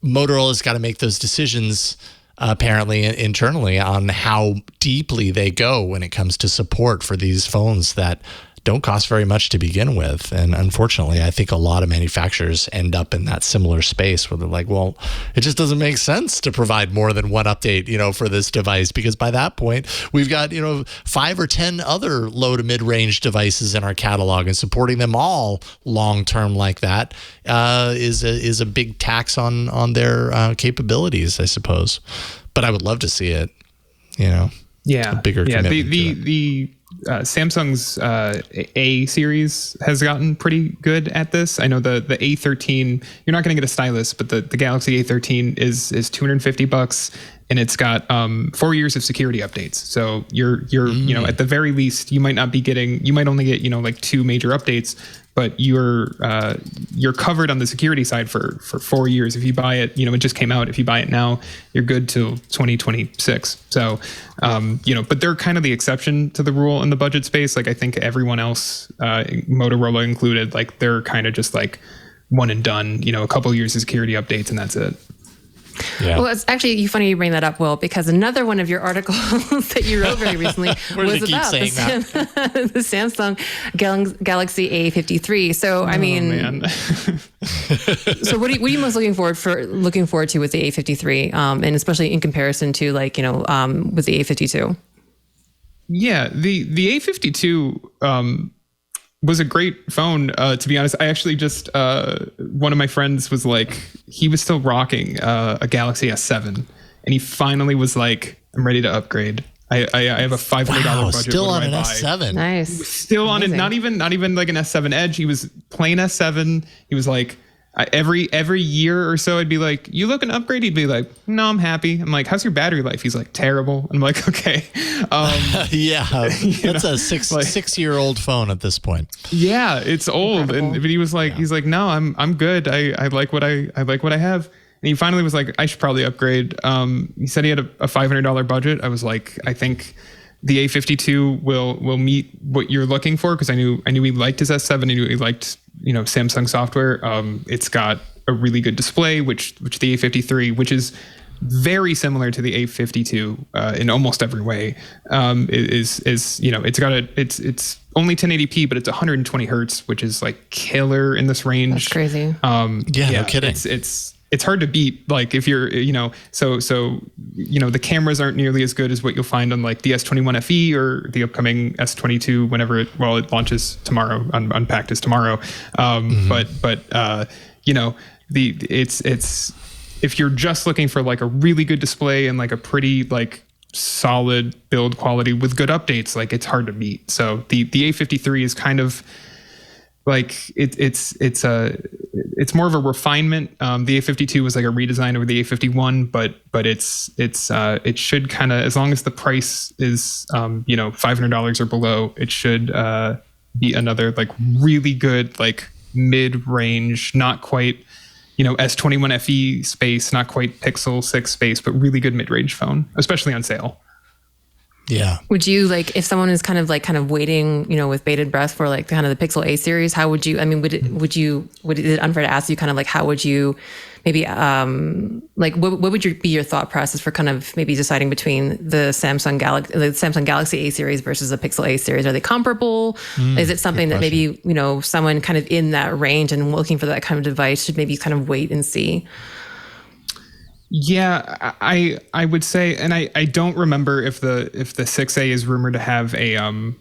Motorola's got to make those decisions apparently internally on how deeply they go when it comes to support for these phones that don't cost very much to begin with. And unfortunately, I think a lot of manufacturers end up in that similar space where they're like, well, it just doesn't make sense to provide more than one update, for this device, because by that point, we've got, 5 or 10 other low to mid-range devices in our catalog, and supporting them all long-term like that is a big tax on their capabilities, I suppose. But I would love to see it, a bigger commitment to it. The Samsung's A series has gotten pretty good at this. I know the A13, you're not going to get a stylus, but the Galaxy A13 is $250, and it's got 4 years of security updates. So you're at the very least, you might only get like 2 major updates, but you're covered on the security side for 4 years. If you buy it, it just came out. If you buy it now, you're good till 2026. So, but they're kind of the exception to the rule in the budget space. Like I think everyone else, Motorola included, like they're kind of just like one and done, a couple of years of security updates and that's it. Yeah. Well, it's actually funny you bring that up, Will, because another one of your articles that you wrote very recently was about the Samsung Galaxy A53. So, I mean, so what are you most looking forward to with the A53, and especially in comparison to with the A52? Yeah, the A52 was a great phone, to be honest. I actually just, one of my friends was like, he was still rocking a Galaxy S7, and he finally was like, I'm ready to upgrade. I have a $500 budget. Still on an S7. Nice. Still on it. Not even like an S7 Edge. He was plain S7. He was like, every year or so, I'd be like, you looking to upgrade? He'd be like, no, I'm happy. I'm like, how's your battery life? He's like, terrible. I'm like, okay. Yeah, that's a 6-year-old phone at this point. Yeah, it's old. Incredible. But he was like, he's like, no, I'm good. I like what I have. And he finally was like, I should probably upgrade. He said he had a $500 budget. I was like, I think the A52 will meet what you're looking for, because I knew he liked his S7. I knew he liked Samsung software. It's got a really good display, which the A53, which is very similar to the A52 in almost every way, is it's only 1080p, but it's 120 hertz, which is like killer in this range. That's crazy. No kidding. It's hard to beat. Like if you're, so the cameras aren't nearly as good as what you'll find on like the S21 FE or the upcoming S22 whenever it launches tomorrow. Unpacked is tomorrow. But it's if you're just looking for like a really good display and like a pretty like solid build quality with good updates, like it's hard to beat. So the A53 is kind of like it's more of a refinement. The A52 was like a redesign over the A51, but it should kind of, as long as the price is $500 or below, it should be another like really good like mid-range, not quite S21 FE space, not quite Pixel 6 space, but really good mid-range phone, especially on sale. Yeah. Would you if someone is kind of waiting, with bated breath for like kind of the Pixel A series, how would you, would it unfair to ask you kind of like, how would you maybe, what would be your thought process for kind of maybe deciding between the Samsung Galaxy A series versus the Pixel A series? Are they comparable? Is it something that maybe, someone kind of in that range and looking for that kind of device should maybe kind of wait and see? Yeah, I would say, and I don't remember if the 6A is rumored to have a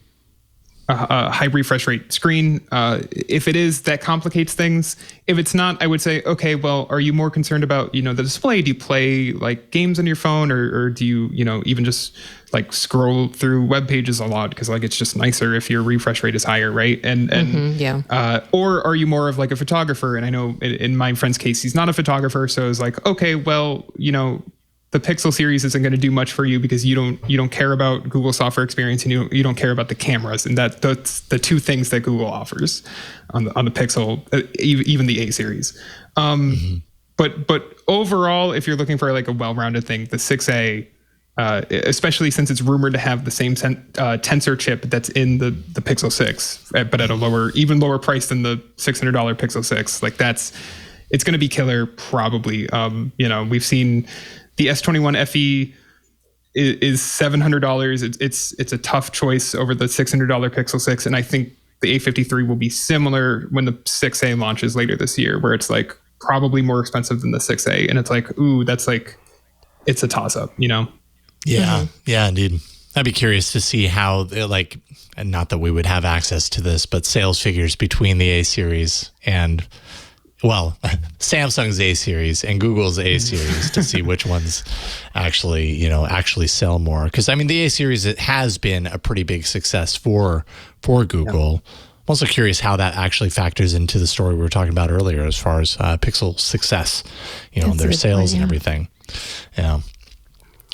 high refresh rate screen. If it is, that complicates things. If it's not, I would say, okay, well, are you more concerned about the display? Do you play like games on your phone, or do you even just like scroll through web pages a lot, because like it's just nicer if your refresh rate is higher, right? And or are you more of like a photographer? And I know in my friend's case, he's not a photographer, so it's like, okay, well, the Pixel series isn't going to do much for you because you don't care about Google software experience, and you don't care about the cameras, and that's the two things that Google offers on the Pixel, even the A series. But overall, if you're looking for like a well-rounded thing, the 6A especially since it's rumored to have the same tensor chip that's in the Pixel 6, but at a even lower price than the $600 Pixel 6. Like it's going to be killer probably. We've seen the S21 FE is $700. It's a tough choice over the $600 Pixel 6, and I think the A53 will be similar when the 6A launches later this year, where it's like probably more expensive than the 6A, and it's like, ooh, that's like, it's a toss up, Yeah, yeah, indeed. I'd be curious to see how, like, and not that we would have access to this, but sales figures between the A series and, well, Samsung's A series and Google's A series to see which ones actually sell more. Because I mean, the A series, it has been a pretty big success for Google. Yeah. I'm also curious how that actually factors into the story we were talking about earlier, as far as Pixel success, their sales and everything. Yeah.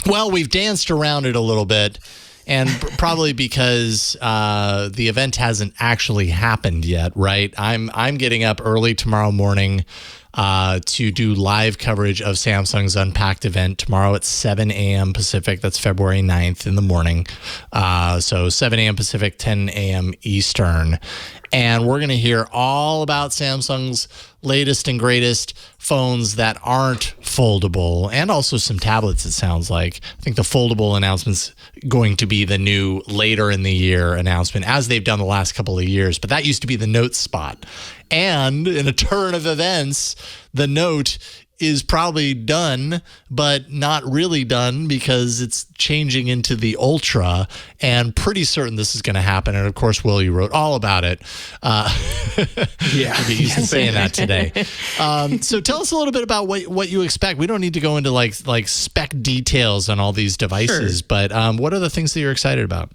Well, we've danced around it a little bit. And probably because the event hasn't actually happened yet, right? I'm getting up early tomorrow morning to do live coverage of Samsung's Unpacked event tomorrow at 7 a.m. Pacific. That's February 9th in the morning. So 7 a.m. Pacific, 10 a.m. Eastern. And we're going to hear all about Samsung's latest and greatest phones that aren't foldable, and also some tablets, it sounds like. I think the foldable announcement's going to be the new later in the year announcement, as they've done the last couple of years. But that used to be the Note spot. And in a turn of events, the Note is probably done, but not really done, because it's changing into the Ultra, and pretty certain this is going to happen. And of course, Will, you wrote all about it. Yeah, I'd be used to saying that today. So tell us a little bit about what you expect. We don't need to go into like spec details on all these devices, sure, but what are the things that you're excited about?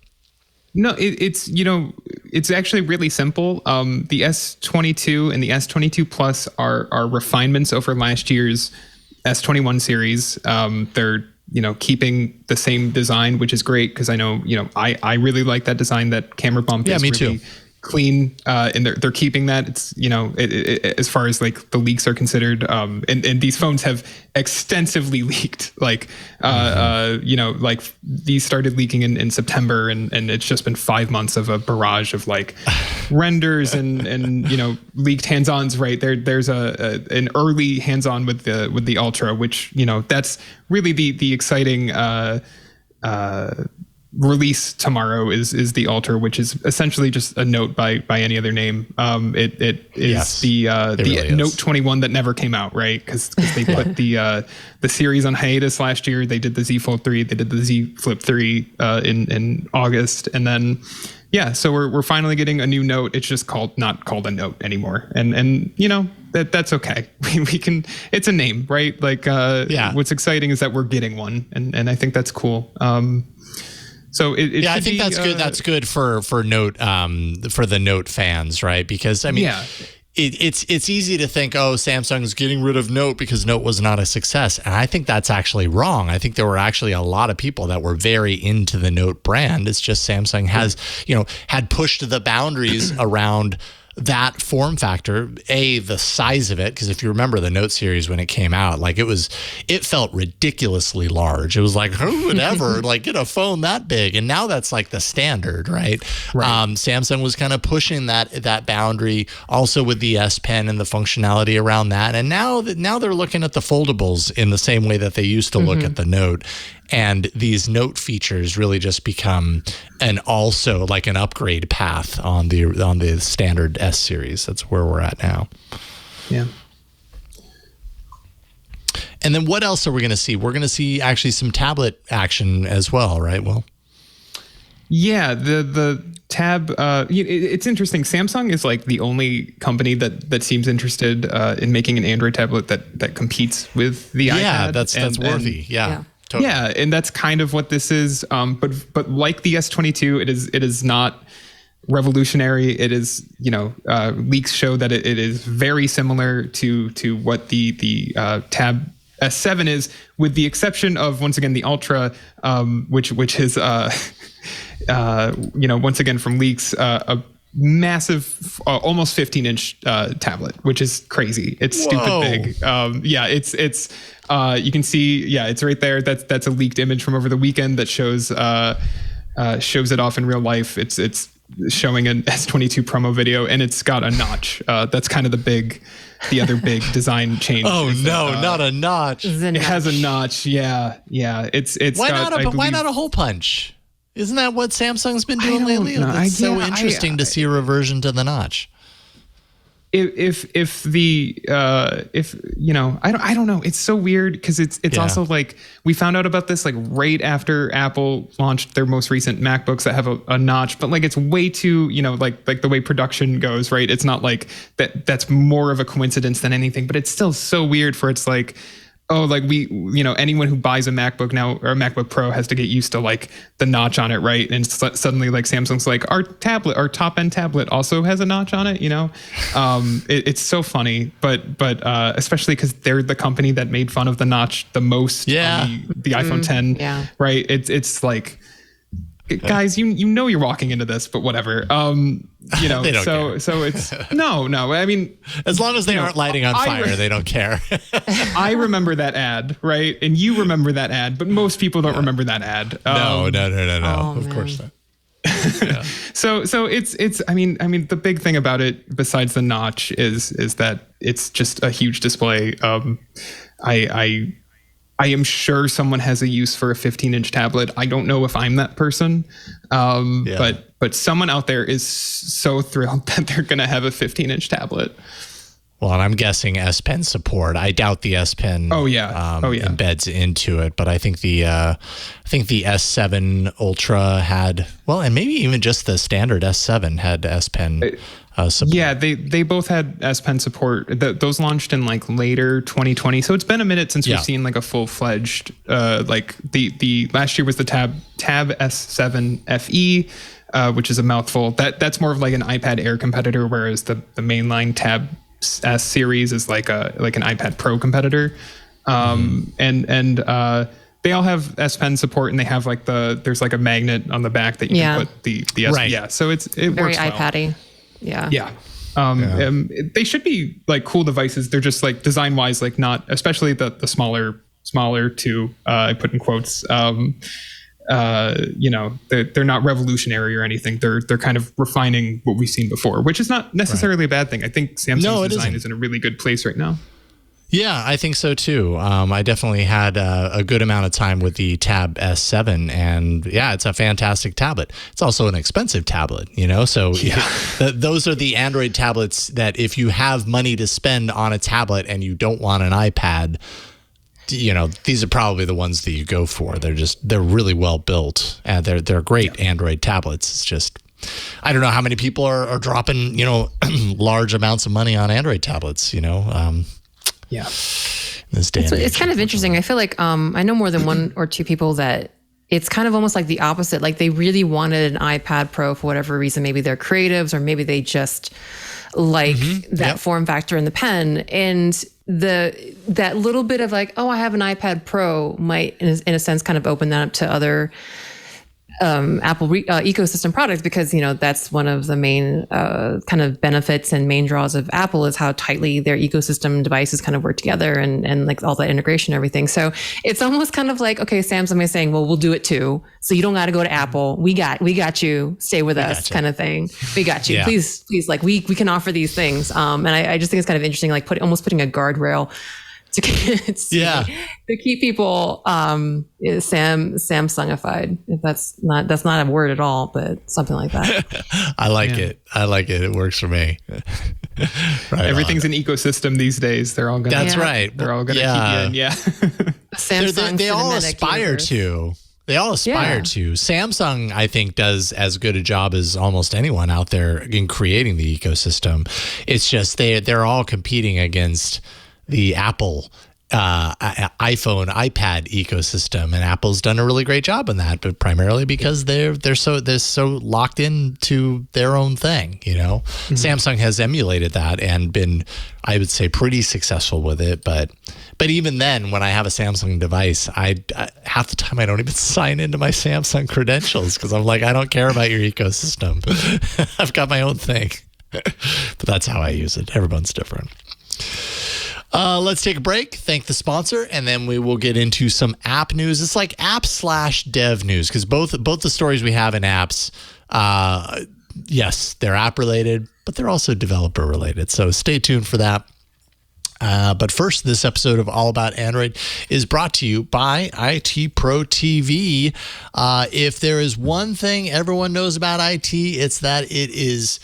No, it's actually really simple. The S22 and the S22 Plus are refinements over last year's S21 series. They're keeping the same design, which is great, because I know I really like that design. That camera bump is really clean, and they're keeping that. It's as far as like the leaks are considered, and these phones have extensively leaked. Like like these started leaking in September, and it's just been 5 months of a barrage of like renders and leaked hands-ons. Right there's an early hands-on with the Ultra, which that's really the exciting release tomorrow is the Ultra, which is essentially just a Note by any other name. It is the Note 21 that never came out, right? Because they put the series on hiatus last year. They did the Z Fold 3, they did the Z Flip 3 in August, and then so we're finally getting a new Note. It's just not called a Note anymore, and that's okay. We can. It's a name, right? Like what's exciting is that we're getting one, and I think that's cool. So I think that's good. That's good for Note, for the Note fans, right? Because I mean, it's easy to think, oh, Samsung's getting rid of Note because Note was not a success, and I think that's actually wrong. I think there were actually a lot of people that were very into the Note brand. It's just Samsung has, had pushed the boundaries around that form factor, the size of it, because if you remember the Note series when it came out, like it felt ridiculously large. It was like, who would ever like get a phone that big? And now that's like the standard, right? Samsung was kind of pushing that boundary also with the S Pen and the functionality around that. And now they're looking at the foldables in the same way that they used to look at the Note. And these Note features really just become an upgrade path on the standard S series. That's where we're at now. Yeah. And then what else are we going to see? We're going to see actually some tablet action as well, right? Well, yeah, the Tab. It's interesting. Samsung is like the only company that seems interested in making an Android tablet that competes with the iPad. Yeah, that's worthy. Yeah. Totally. Yeah, and that's kind of what this is. But like the S22, it is not revolutionary. It is, leaks show that it is very similar to what the Tab S7 is, with the exception of, once again, the Ultra, which is once again from leaks, massive, almost 15-inch tablet, which is crazy. It's stupid big. It's you can see, it's right there. That's a leaked image from over the weekend that shows it off in real life. It's showing an S22 promo video, and it's got a notch. That's kind of the other big design change. Oh no, not a notch. It has a notch. Yeah. It's why got, not why not a hole punch? Isn't that what Samsung's been doing lately? It's so interesting to see a reversion to the notch. If you know, I don't know. It's so weird because it's also like we found out about this like right after Apple launched their most recent MacBooks that have a notch, but like it's way too, you know, like the way production goes, right? It's not like that's more of a coincidence than anything, but it's still so weird for it's like, oh, like anyone who buys a MacBook now or a MacBook Pro has to get used to like the notch on it, right? And suddenly like Samsung's like, our top end tablet also has a notch on it, you know? It's so funny, but especially because they're the company that made fun of the notch the most on the iPhone 10, right? It's like, guys, you know you're walking into this, but whatever. You know, so it's no. I mean, as long as they aren't lighting on fire, they don't care. I remember that ad, right? And you remember that ad, but most people don't remember that ad. No. Oh, of course not. So it's I mean the big thing about it besides the notch is that it's just a huge display. I am sure someone has a use for a 15-inch tablet. I don't know if I'm that person, but someone out there is so thrilled that they're going to have a 15-inch tablet. Well, and I'm guessing S Pen support. I doubt the S Pen embeds into it, but I think the S7 Ultra had, well, and maybe even just the standard S7 had S Pen support. Yeah, they both had S Pen support. Those launched in like later 2020, so it's been a minute since we've seen like a full-fledged like the last year was the Tab S7 FE, which is a mouthful. That's more of like an iPad Air competitor, whereas the mainline Tab S series is like an iPad Pro competitor. And they all have S Pen support, and they have like there's like a magnet on the back that you can put the S. Right. Yeah, so it very works well. iPad-y. Yeah. They should be like cool devices. They're just like design wise, like not, especially the smaller two, I put in quotes, you know, they're not revolutionary or anything. They're kind of refining what we've seen before, which is not necessarily a bad thing. I think Samsung's design is in a really good place right now. Yeah, I think so too. I definitely had a good amount of time with the Tab S7, and yeah, it's a fantastic tablet. It's also an expensive tablet, you know? So those are the Android tablets that if you have money to spend on a tablet and you don't want an iPad, you know, these are probably the ones that you go for. They're really well built, and they're great Android tablets. It's just, I don't know how many people are dropping, you know, large amounts of money on Android tablets, you know? This day it's kind of interesting. I feel like I know more than one or two people that it's kind of almost like the opposite. Like they really wanted an iPad Pro for whatever reason. Maybe they're creatives, or maybe they just like that form factor in the pen. And that little bit of like, oh, I have an iPad Pro might, in a sense, kind of open that up to other Apple ecosystem products, because, you know, that's one of the main kind of benefits and main draws of Apple is how tightly their ecosystem devices kind of work together and like all that integration and everything. So it's almost kind of like, okay, Samsung is saying, well, we'll do it too. So you don't got to go to Apple. We got you. Stay with us kind of thing. We got you. Please, like we can offer these things. And I just think it's kind of interesting, like almost putting a guardrail to keep people Samsungified. If that's not a word at all, but something like that. I like it. It works for me. Right. Everything's an ecosystem these days. They're all gonna. That's right. They're all gonna keep you in. Yeah. Samsung. They all aspire to. They all aspire to. Samsung, I think, does as good a job as almost anyone out there in creating the ecosystem. It's just they're all competing against the Apple iPhone, iPad ecosystem, and Apple's done a really great job on that, but primarily because they're so locked into their own thing. Samsung has emulated that and been, I would say, pretty successful with it. But even then, when I have a Samsung device, I half the time I don't even sign into my Samsung credentials because I'm like, I don't care about your ecosystem. I've got my own thing. But that's how I use it. Everyone's different. Let's take a break, thank the sponsor, and then we will get into some app news. It's like app/dev news because both the stories we have in apps, yes, they're app related, but they're also developer related. So stay tuned for that. But first, this episode of All About Android is brought to you by IT Pro TV. If there is one thing everyone knows about IT, it's that it is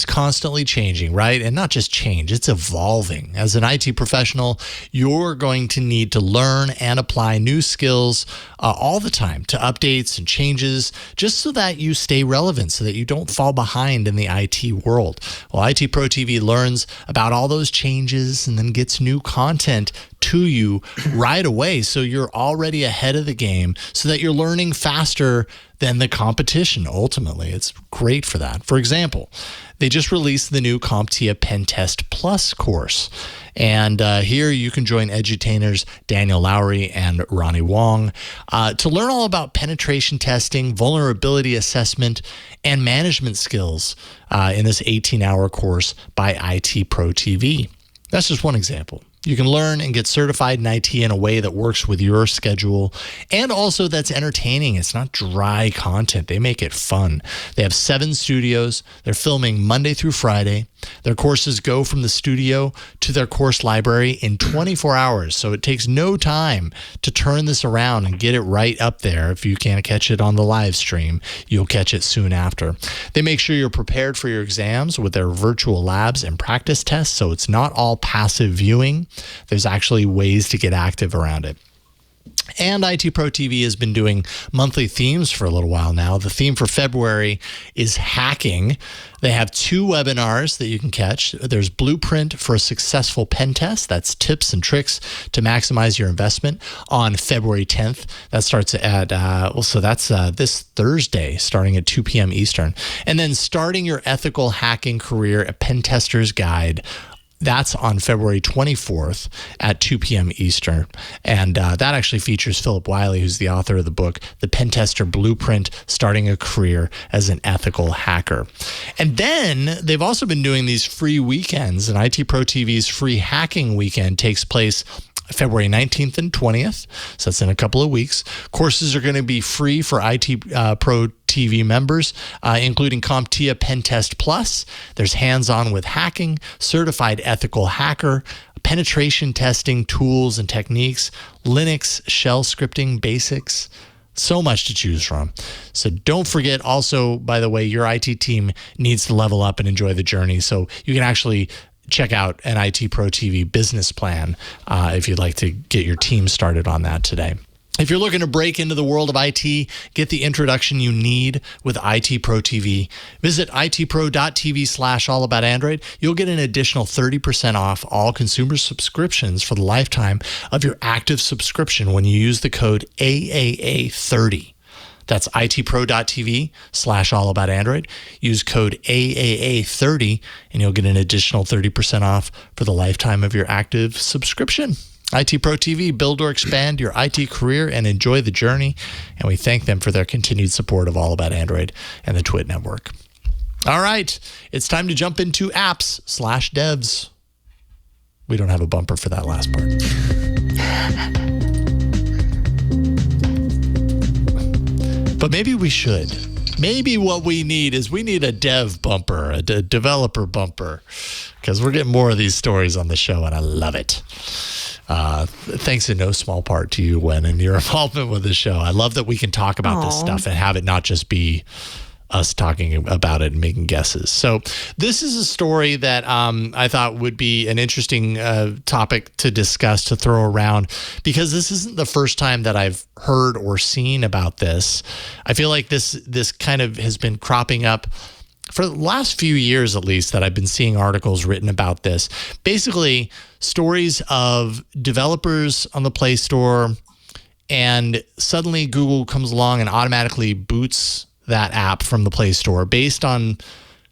constantly changing, right? And not just change, it's evolving. As an IT professional, you're going to need to learn and apply new skills all the time to updates and changes, just so that you stay relevant, so that you don't fall behind in the IT world. Well, IT Pro TV learns about all those changes and then gets new content to you right away, so you're already ahead of the game, so that you're learning faster than the competition. Ultimately, it's great for that. For example, they just released the new Comptia Pen Test Plus course. And here you can join edutainers Daniel Lowry and Ronnie Wong to learn all about penetration testing, vulnerability assessment, and management skills in this 18-hour course by IT Pro TV. That's just one example. You can learn and get certified in IT in a way that works with your schedule and also that's entertaining. It's not dry content. They make it fun. They have 7 studios. They're filming Monday through Friday. Their courses go from the studio to their course library in 24 hours. So it takes no time to turn this around and get it right up there. If you can't catch it on the live stream, you'll catch it soon after. They make sure you're prepared for your exams with their virtual labs and practice tests. So it's not all passive viewing. There's actually ways to get active around it. And IT Pro TV has been doing monthly themes for a little while now. The theme for February is hacking. They have 2 webinars that you can catch. There's Blueprint for a Successful Pen Test. That's tips and tricks to maximize your investment on February 10th. That starts at, that's this Thursday, starting at 2 p.m. Eastern. And then Starting Your Ethical Hacking Career, a Pen Tester's Guide. That's on February 24th at 2 p.m. Eastern. And that actually features Philip Wiley, who's the author of the book, The Pen Tester Blueprint, Starting a Career as an Ethical Hacker. And then they've also been doing these free weekends, and IT Pro TV's free hacking weekend takes place February 19th and 20th. So that's in a couple of weeks. Courses are going to be free for IT Pro TV members, including Comptia Pen Test Plus. There's hands-on with hacking, certified ethical hacker, penetration testing tools and techniques, Linux shell scripting basics. So much to choose from. So don't forget also, by the way, your IT team needs to level up and enjoy the journey. So you can actually check out an IT Pro TV business plan if you'd like to get your team started on that today. If you're looking to break into the world of IT, get the introduction you need with IT Pro TV. Visit itpro.tv/allaboutandroid. You'll get an additional 30% off all consumer subscriptions for the lifetime of your active subscription when you use the code AAA30. That's itpro.tv/allaboutandroid. Use code AAA30 and you'll get an additional 30% off for the lifetime of your active subscription. IT Pro TV, build or expand your IT career and enjoy the journey. And we thank them for their continued support of All About Android and the Twit Network. All right, it's time to jump into apps/devs. We don't have a bumper for that last part. But maybe we should. Maybe what we need is a dev bumper, a developer bumper, because we're getting more of these stories on the show, and I love it. Thanks in no small part to you, Wen, and your involvement with the show. I love that we can talk about this stuff and have it not just be us talking about it and making guesses. So this is a story that I thought would be an interesting topic to discuss, to throw around, because this isn't the first time that I've heard or seen about this. I feel like this kind of has been cropping up for the last few years, at least, that I've been seeing articles written about this. Basically, stories of developers on the Play Store, and suddenly Google comes along and automatically boots that app from the Play Store based on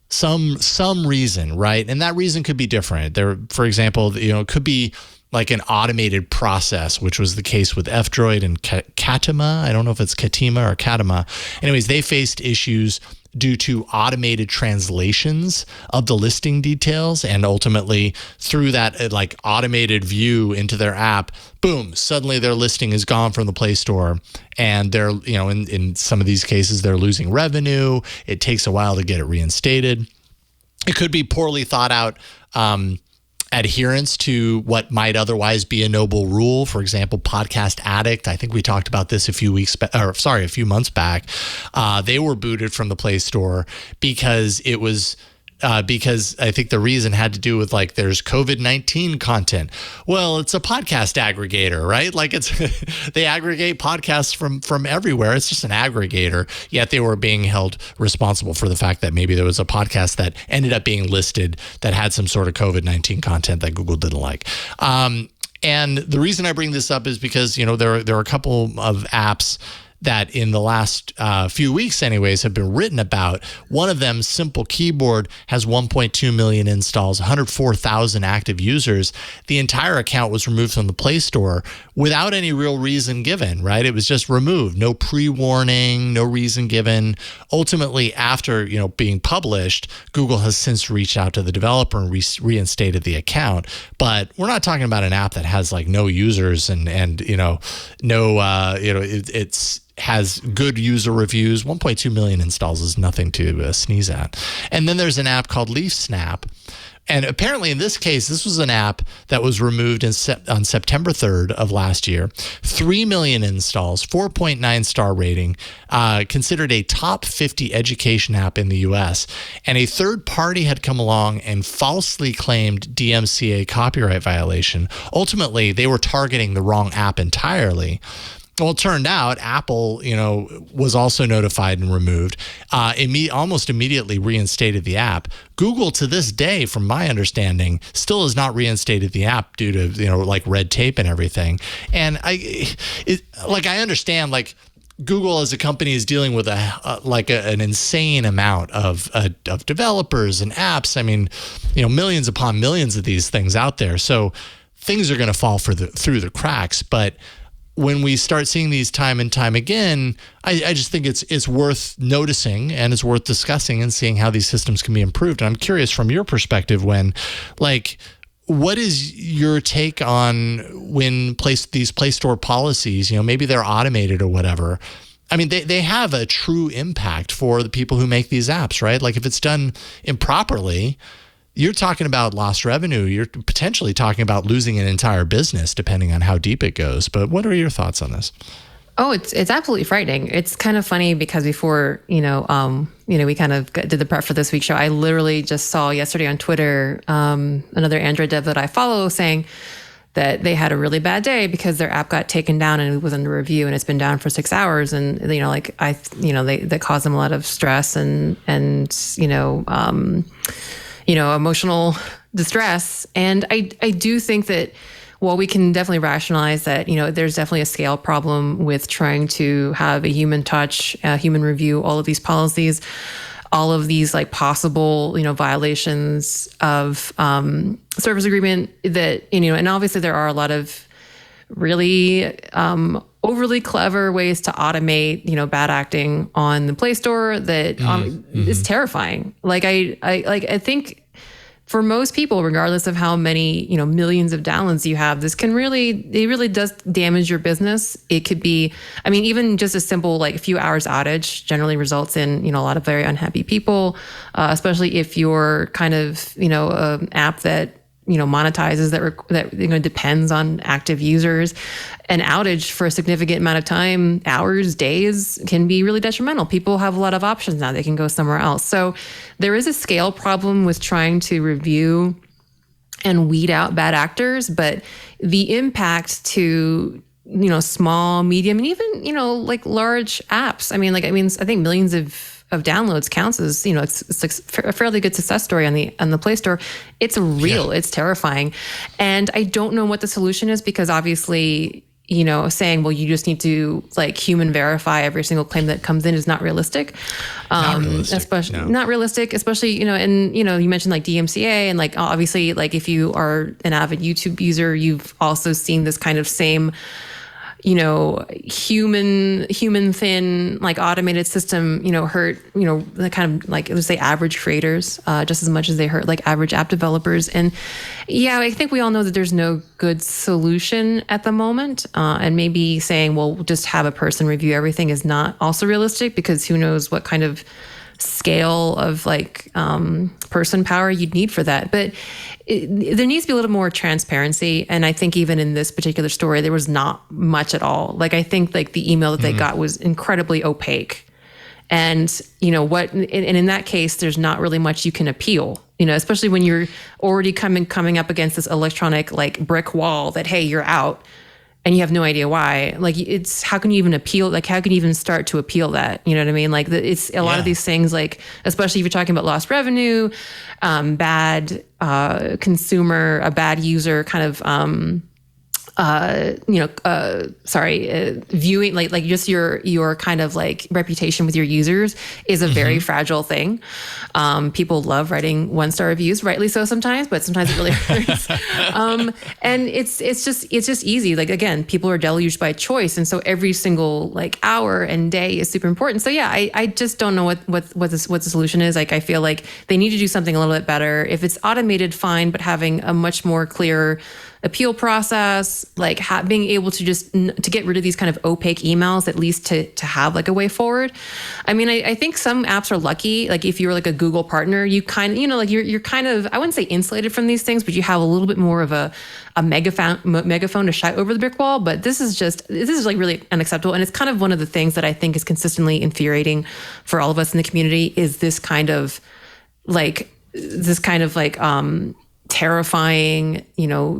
some reason, right? And that reason could be different. There, for example, it could be like an automated process, which was the case with F-Droid and Katima. I don't know if it's Katima or Katima. Anyways, they faced issues due to automated translations of the listing details, and ultimately through that like automated view into their app, boom, suddenly their listing is gone from the Play Store, and they're, in some of these cases, they're losing revenue. It takes a while to get it reinstated. It could be poorly thought out adherence to what might otherwise be a noble rule. For example, Podcast Addict. I think we talked about this a few months back. They were booted from the Play Store because it was because I think the reason had to do with like there's COVID-19 content. Well, it's a podcast aggregator, right? Like they aggregate podcasts from everywhere. It's just an aggregator. Yet they were being held responsible for the fact that maybe there was a podcast that ended up being listed that had some sort of COVID-19 content that Google didn't like. And the reason I bring this up is because, there are a couple of apps that in the last few weeks anyways have been written about. One of them, Simple Keyboard, has 1.2 million installs, 104,000 active users. The entire account was removed from the Play Store without any real reason given, right? It was just removed, no pre-warning, no reason given. Ultimately, after being published, Google has since reached out to the developer and reinstated the account. But we're not talking about an app that has like no users and it's has good user reviews. 1.2 million installs is nothing to sneeze at. And then there's an app called Leaf Snap. And apparently in this case, this was an app that was removed on September 3rd of last year. 3 million installs, 4.9 star rating, considered a top 50 education app in the US. And a third party had come along and falsely claimed DMCA copyright violation. Ultimately, they were targeting the wrong app entirely. Well, it turned out Apple, was also notified and removed, almost immediately reinstated the app. Google, to this day, from my understanding, still has not reinstated the app due to, like red tape and everything. And I understand, like, Google as a company is dealing with an insane amount of developers and apps. I mean, millions upon millions of these things out there. So things are going to fall through the cracks. But when we start seeing these time and time again, I just think it's worth noticing and it's worth discussing and seeing how these systems can be improved. And I'm curious from your perspective, what is your take on when these Play Store policies, maybe they're automated or whatever. I mean, they have a true impact for the people who make these apps, right? Like if it's done improperly, you're talking about lost revenue. You're potentially talking about losing an entire business, depending on how deep it goes. But what are your thoughts on this? Oh, it's absolutely frightening. It's kind of funny because before, we kind of did the prep for this week's show. I literally just saw yesterday on Twitter, another Android dev that I follow saying that they had a really bad day because their app got taken down and it was under review and it's been down for 6 hours. And, that caused them a lot of stress and emotional distress. And I do think that while we can definitely rationalize that, there's definitely a scale problem with trying to have a human touch, human review, all of these policies, all of these like possible, violations of service agreement that, and obviously there are a lot of really overly clever ways to automate, bad acting on the Play Store that is terrifying. Like I think for most people, regardless of how many, millions of downloads you have, it really does damage your business. It could be, even just a simple, like a few hours outage generally results in, a lot of very unhappy people, especially if you're kind of, an app that, monetizes that depends on active users. An outage for a significant amount of time, hours, days, can be really detrimental. People have a lot of options now. They can go somewhere else. So there is a scale problem with trying to review and weed out bad actors, but the impact to, small, medium, and even, like large apps. I think millions of downloads counts as, it's like a fairly good success story on the Play Store. It's real. It's terrifying. And I don't know what the solution is, because obviously, saying, well, you just need to like human verify every single claim that comes in is not realistic. Not realistic, especially, and, you mentioned like DMCA, and like, obviously, like if you are an avid YouTube user, you've also seen this kind of same, human thin, like automated system, hurt, the kind of like, let's say average creators, just as much as they hurt like average app developers. And yeah, I think we all know that there's no good solution at the moment. And maybe saying, well, just have a person review everything is not also realistic, because who knows what kind of scale of like person power you'd need for that. But there needs to be a little more transparency. And I think even in this particular story, there was not much at all. Like, I think like the email that they got was incredibly opaque. And, and in that case, there's not really much you can appeal, especially when you're already coming up against this electronic like brick wall that, hey, you're out. And you have no idea why. Like, it's, how can you even appeal? Like, how can you even start to appeal that? You know what I mean? Like, it's a lot of these things, like, especially if you're talking about lost revenue, bad consumer, a bad user kind of, viewing, like just your kind of like reputation with your users is a very fragile thing. People love writing 1-star reviews, rightly so sometimes, but sometimes it really hurts. And it's just easy. Like, again, people are deluged by choice. And so every single like hour and day is super important. So yeah, I just don't know what the solution is. Like, I feel like they need to do something a little bit better. If it's automated, fine, but having a much more clear appeal process, like being able to just to get rid of these kind of opaque emails, at least to have like a way forward. I mean, I think some apps are lucky. Like, if you're like a Google partner, you kind of, like you're kind of, I wouldn't say insulated from these things, but you have a little bit more of a megaphone to shout over the brick wall. But this is like really unacceptable. And it's kind of one of the things that I think is consistently infuriating for all of us in the community, is this kind of like terrifying,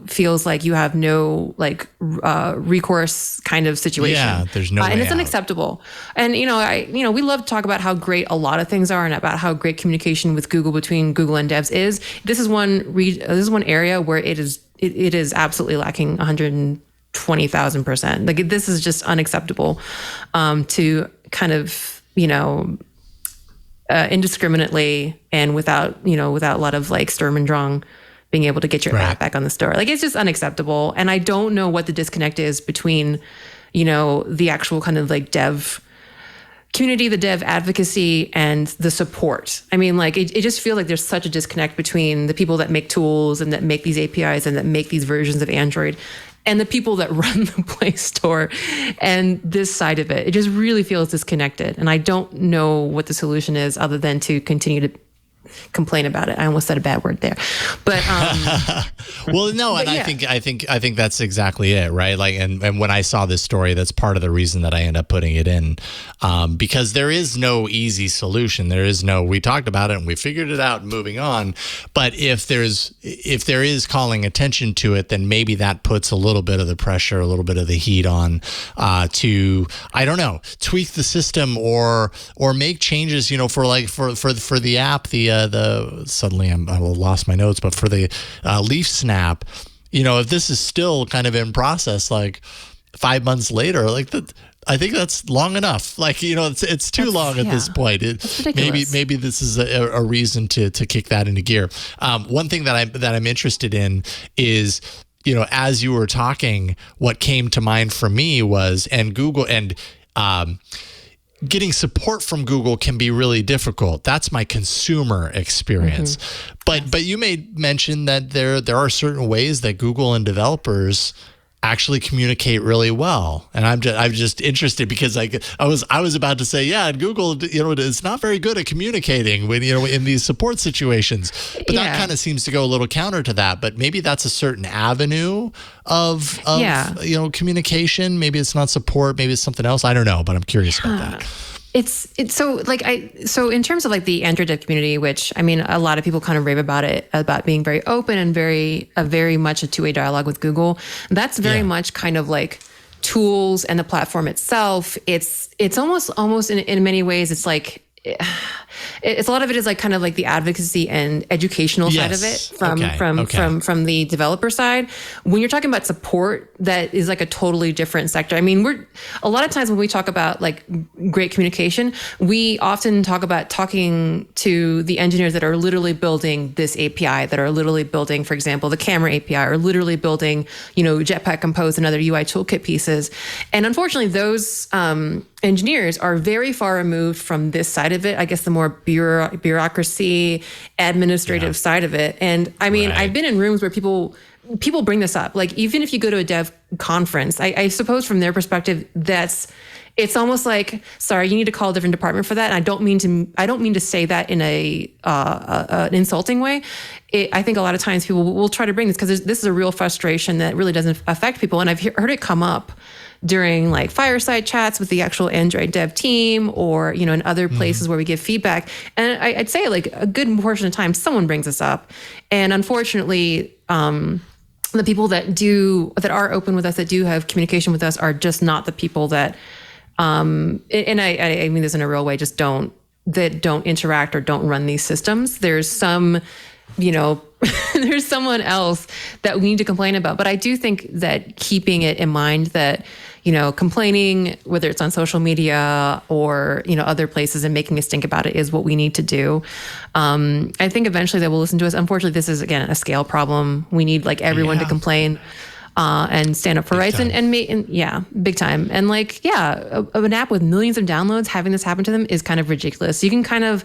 feels like you have no like recourse kind of situation. Yeah, there's no way and it's out. Unacceptable. And we love to talk about how great a lot of things are, and about how great communication with Google, between Google and devs is. This is one area where it is absolutely lacking 120,000%. Like, this is just unacceptable to kind of indiscriminately and without a lot of like Sturm und Drang being able to get your app back on the store. Like, it's just unacceptable. And I don't know what the disconnect is between, the actual kind of like dev community, the dev advocacy, and the support. I mean, like, it just feels like there's such a disconnect between the people that make tools and that make these APIs and that make these versions of Android, and the people that run the Play Store, and this side of it. It just really feels disconnected. And I don't know what the solution is, other than to continue to complain about it. I almost said a bad word there, but well, no, and yeah. I think that's exactly it, right? Like, and when I saw this story, that's part of the reason that I end up putting it in, because there is no easy solution. We talked about it and we figured it out and moving on. But if there is calling attention to it, then maybe that puts a little bit of the pressure, a little bit of the heat on to, I don't know, tweak the system or make changes, for the app, suddenly I lost my notes, but for the Leaf Snap, if this is still kind of in process, like 5 months later, like I think that's long enough. Like, it's too long at this point. Maybe this is a reason to kick that into gear. One thing that I'm interested in is, as you were talking, what came to mind for me was, and Google and getting support from Google can be really difficult. That's my consumer experience. But you made mention that there are certain ways that Google and developers actually communicate really well. And I'm just interested, because I was about to say, yeah, and Google, it's not very good at communicating when, in these support situations. But that kind of seems to go a little counter to that. But maybe that's a certain avenue of communication. Maybe it's not support, maybe it's something else. I don't know, but I'm curious about that. It's so in terms of like the Android dev community, which, I mean, a lot of people kind of rave about it, about being very open and very much a two-way dialogue with Google. That's very much kind of like tools and the platform itself. It's almost in many ways, it's like it's a lot of it is like kind of like the advocacy and educational side of it from the developer side. When you're talking about support, that is like a totally different sector. I mean, a lot of times when we talk about like great communication, we often talk about talking to the engineers that are literally building this API, that are literally building, for example, the camera API, or literally building, Jetpack Compose and other UI toolkit pieces. And unfortunately, those engineers are very far removed from this side of it. I guess the more bureaucracy, administrative side of it. And I mean, I've been in rooms where people bring this up. Like, even if you go to a dev conference, I suppose from their perspective, it's almost like, sorry, you need to call a different department for that. And I don't mean to say that in an insulting way. I think a lot of times people will try to bring this because this is a real frustration that really doesn't affect people. And I've heard it come up during like fireside chats with the actual Android dev team, or, in other places where we give feedback. And I'd say like a good portion of time, someone brings this up. And unfortunately, the people that are open with us, that do have communication with us, are just not the people that, and I mean this in a real way, just don't interact or don't run these systems. There's some, there's someone else that we need to complain about. But I do think that keeping it in mind that, complaining, whether it's on social media or, other places, and making us think about it is what we need to do. I think eventually they will listen to us. Unfortunately, this is, again, a scale problem. We need like everyone to complain and stand up for rights and big time. And like, an app with millions of downloads, having this happen to them is kind of ridiculous. You can kind of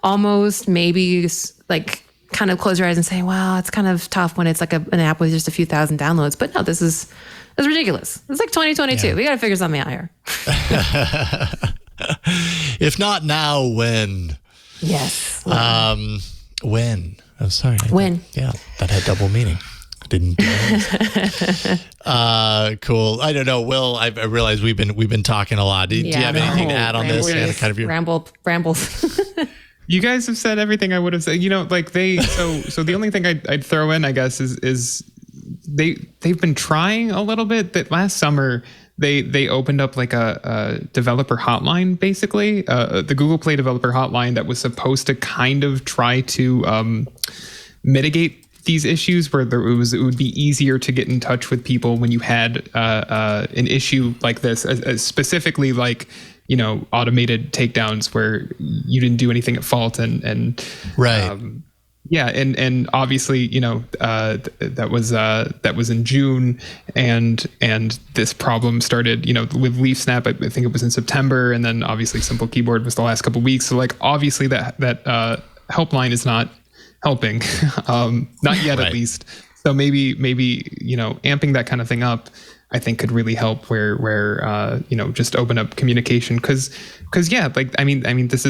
almost maybe like kind of close your eyes and say, wow, it's kind of tough when it's like an app with just a few thousand downloads. But no, this is ridiculous. It's like 2022. We got to figure something out here. If not now, when? Yes. When? Oh, sorry. When? That had double meaning. I didn't. Cool. I don't know. Will, I realize we've been talking a lot. Do you have anything to add on this? Kind of your rambles. You guys have said everything I would have said. Like so the only thing I'd throw in, I guess, is they've been trying a little bit. That last summer they opened up like a developer hotline, basically the Google Play developer hotline that was supposed to kind of try to mitigate these issues, where it would be easier to get in touch with people when you had an issue like this, specifically like, automated takedowns where you didn't do anything at fault, and right. And obviously, that was in June, and this problem started, with Leaf Snap. I think it was in September, and then obviously Simple Keyboard was the last couple of weeks. So like, obviously that helpline is not helping, not yet at least. So maybe amping that kind of thing up, I think, could really help. Where just open up communication, because like I mean this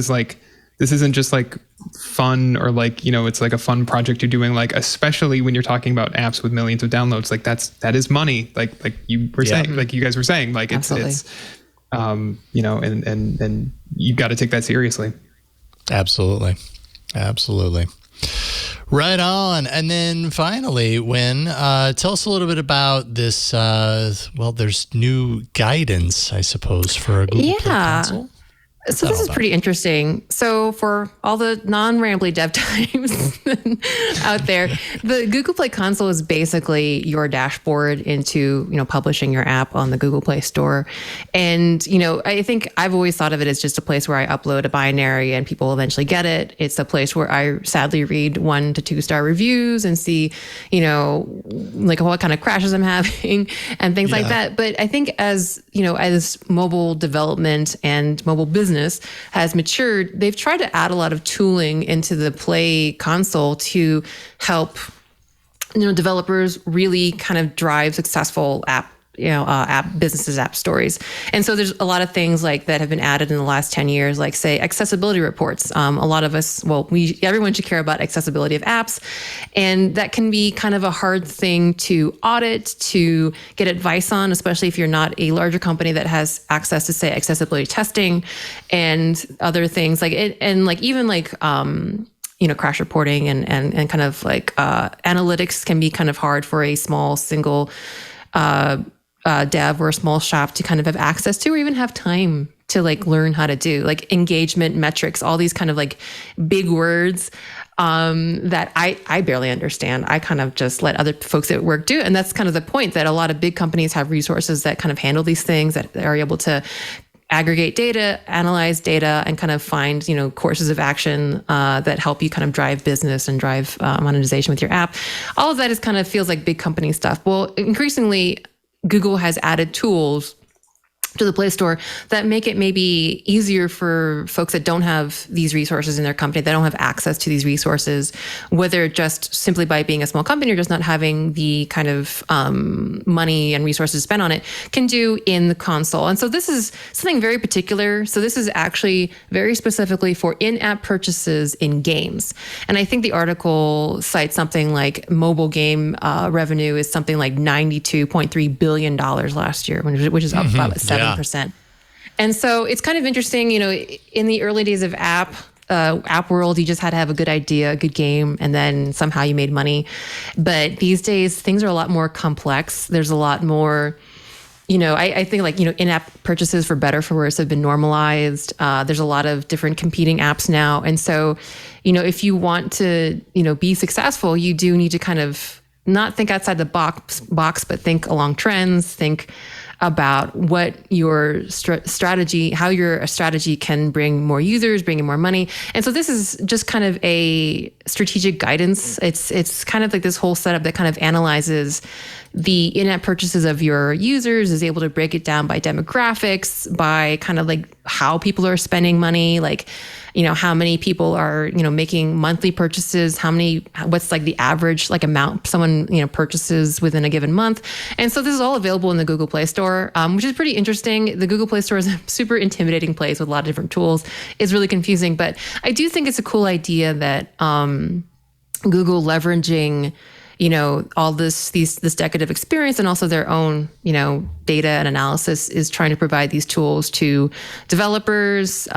isn't just like fun, or like, it's like a fun project you're doing, like, especially when you're talking about apps with millions of downloads, like that is money, like you were saying, like you guys were saying, like it's and you've got to take that seriously. Absolutely. Right on. And then finally, Win, tell us a little bit about this. There's new guidance, I suppose, for a Google Play console. So this is pretty interesting. So for all the non-rambly dev times out there, the Google Play console is basically your dashboard into, publishing your app on the Google Play Store. And, I think I've always thought of it as just a place where I upload a binary and people eventually get it. It's a place where I sadly read 1 to 2 star reviews and see, like what kind of crashes I'm having and things like that. But I think as mobile development and mobile business has matured, they've tried to add a lot of tooling into the Play console to help, developers really kind of drive successful app businesses, app stories. And so there's a lot of things like that have been added in the last 10 years, like say accessibility reports. A lot of us, everyone should care about accessibility of apps. And that can be kind of a hard thing to audit, to get advice on, especially if you're not a larger company that has access to say accessibility testing and other things like it. And like, even like, crash reporting and kind of like analytics can be kind of hard for a small single dev or a small shop to kind of have access to, or even have time to like learn how to do, like engagement metrics, all these kind of like big words that I barely understand. I kind of just let other folks at work do it. And that's kind of the point, that a lot of big companies have resources that kind of handle these things, that are able to aggregate data, analyze data, and kind of find, courses of action that help you kind of drive business and drive monetization with your app. All of that is kind of feels like big company stuff. Well, increasingly, Google has added tools to the Play Store that make it maybe easier for folks that don't have these resources in their company, that don't have access to these resources, whether just simply by being a small company or just not having the kind of money and resources spent on it, can do in the console. And so this is something very particular. So this is actually very specifically for in-app purchases in games. And I think the article cites something like mobile game revenue is something like $92.3 billion last year, which is up about 7%. And so it's kind of interesting, in the early days of app world, you just had to have a good idea, a good game, and then somehow you made money. But these days, things are a lot more complex. There's a lot more, I think like, in-app purchases for better, for worse, have been normalized. There's a lot of different competing apps now. And so, if you want to, be successful, you do need to kind of not think outside the box, but think along trends, think about what your strategy, how your strategy can bring more users, bring in more money. And so this is just kind of a strategic guidance. It's kind of like this whole setup that kind of analyzes the in-app purchases of your users, is able to break it down by demographics, by kind of like how people are spending money, like, how many people are, making monthly purchases, what's like the average like amount someone, purchases within a given month. And so this is all available in the Google Play Store, which is pretty interesting. The Google Play Store is a super intimidating place with a lot of different tools. It's really confusing, but I do think it's a cool idea that Google leveraging all this decade of experience and also their own, data and analysis is trying to provide these tools to developers,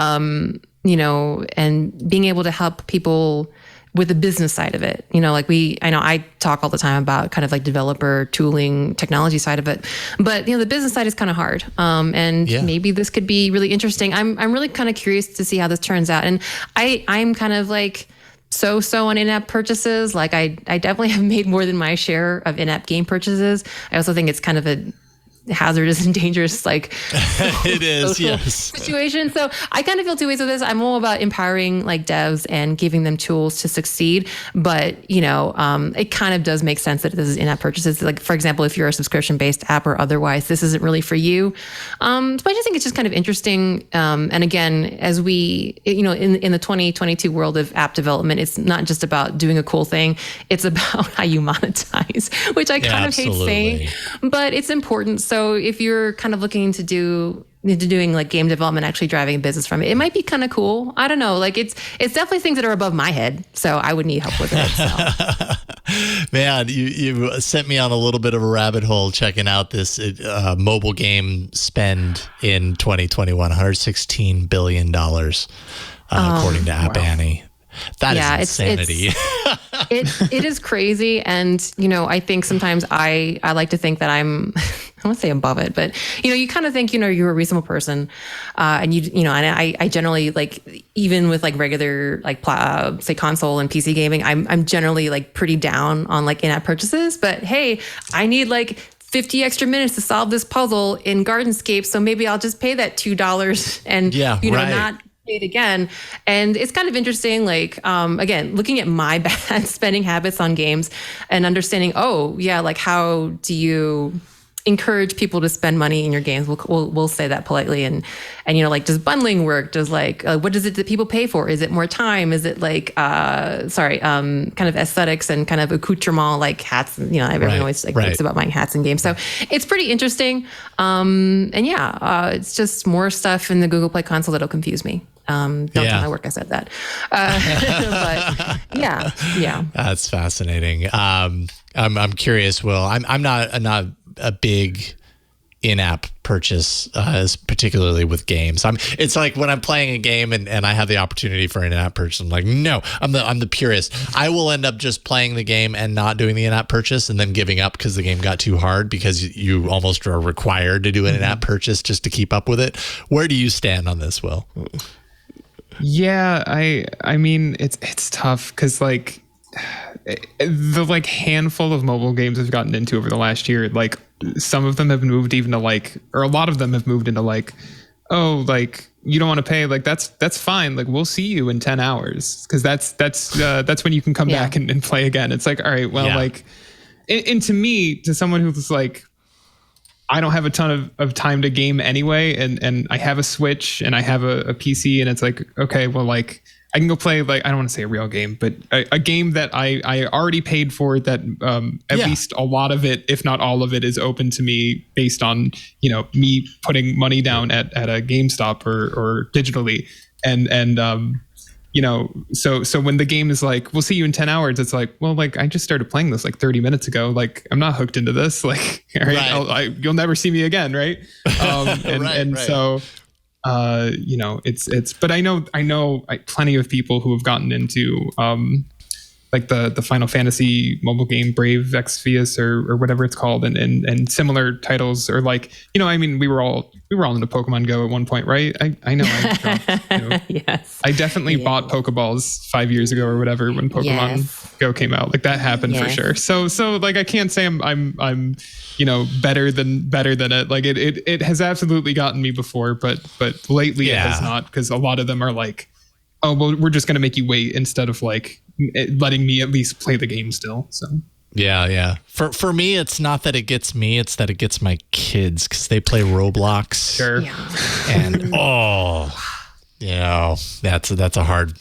and being able to help people with the business side of it. I know I talk all the time about kind of like developer tooling, technology side of it, but the business side is kind of hard. Maybe this could be really interesting. I'm really kind of curious to see how this turns out. And I'm kind of like, so on in-app purchases. Like I definitely have made more than my share of in-app game purchases. I also think it's kind of a hazardous and dangerous, like it is, yes, situation. So I kind of feel two ways with this. I'm all about empowering like devs and giving them tools to succeed. But it kind of does make sense that this is in-app purchases. Like, for example, if you're a subscription-based app or otherwise, this isn't really for you. So I just think it's just kind of interesting. And again, as we, in the 2022 world of app development, it's not just about doing a cool thing. It's about how you monetize, which I kind of hate saying, but it's important. So if you're kind of looking into doing like game development, actually driving a business from it might be kind of cool. I don't know. Like it's definitely things that are above my head. So I would need help with it. So. Man, you sent me on a little bit of a rabbit hole checking out this mobile game spend in 2021, $116 billion, according to App Annie. That is insanity. It is crazy. And, I think sometimes I like to think that I won't say above it, but, you kind of think, you're a reasonable person. And and I generally like, even with like regular, like say console and PC gaming, I'm generally like pretty down on like in-app purchases, but hey, I need like 50 extra minutes to solve this puzzle in Gardenscape. So maybe I'll just pay that $2 and, not it again. And it's kind of interesting, like, again, looking at my bad spending habits on games and understanding, like how do you encourage people to spend money in your games? We'll say that politely. And like, does bundling work? Does like, what is it that people pay for? Is it more time? Is it like, kind of aesthetics and kind of accoutrement, like hats, everyone always like thinks about buying hats in games. So it's pretty interesting. It's just more stuff in the Google Play console that'll confuse me. Don't tell my work I said that. But yeah. That's fascinating. I'm curious, Will. I'm not a big in-app purchase, particularly with games. It's like when I'm playing a game and I have the opportunity for an in-app purchase, I'm like, no, I'm the purist. I will end up just playing the game and not doing the in-app purchase and then giving up because the game got too hard, because you almost are required to do an in-app purchase just to keep up with it. Where do you stand on this, Will? Yeah, I mean, it's tough because like the like handful of mobile games I've gotten into over the last year, like some of them have moved even to like, or a lot of them have moved into like, oh, like you don't want to pay, like that's fine, like we'll see you in 10 hours because that's when you can come back and play again. It's like, all right, well, like, and to me, to someone who's like, I don't have a ton of time to game anyway, and I have a Switch and I have a PC, and it's like, okay, well, like I can go play, like, I don't want to say a real game, but a game that I already paid for, that at least a lot of it, if not all of it, is open to me based on, you know, me putting money down at a GameStop or digitally. And you know, so when the game is like, we'll see you in 10 hours, it's like, well, like I just started playing this like 30 minutes ago. Like I'm not hooked into this. Like, all right, you'll never see me again. Right. So, you know, but I know plenty of people who have gotten into, like the Final Fantasy mobile game, Brave Exvius or whatever it's called, and similar titles, or like, you know, I mean, we were all into Pokemon Go at one point, right? I know. Yes. I definitely bought Pokeballs 5 years ago or whatever when Pokemon Go came out. Like that happened for sure. So like I can't say I'm you know better than it. Like it has absolutely gotten me before, but lately it has not, because a lot of them are like, oh well, we're just gonna make you wait instead of like letting me at least play the game still. So yeah. For me, it's not that it gets me; it's that it gets my kids, because they play Roblox. Sure. And you know, that's a hard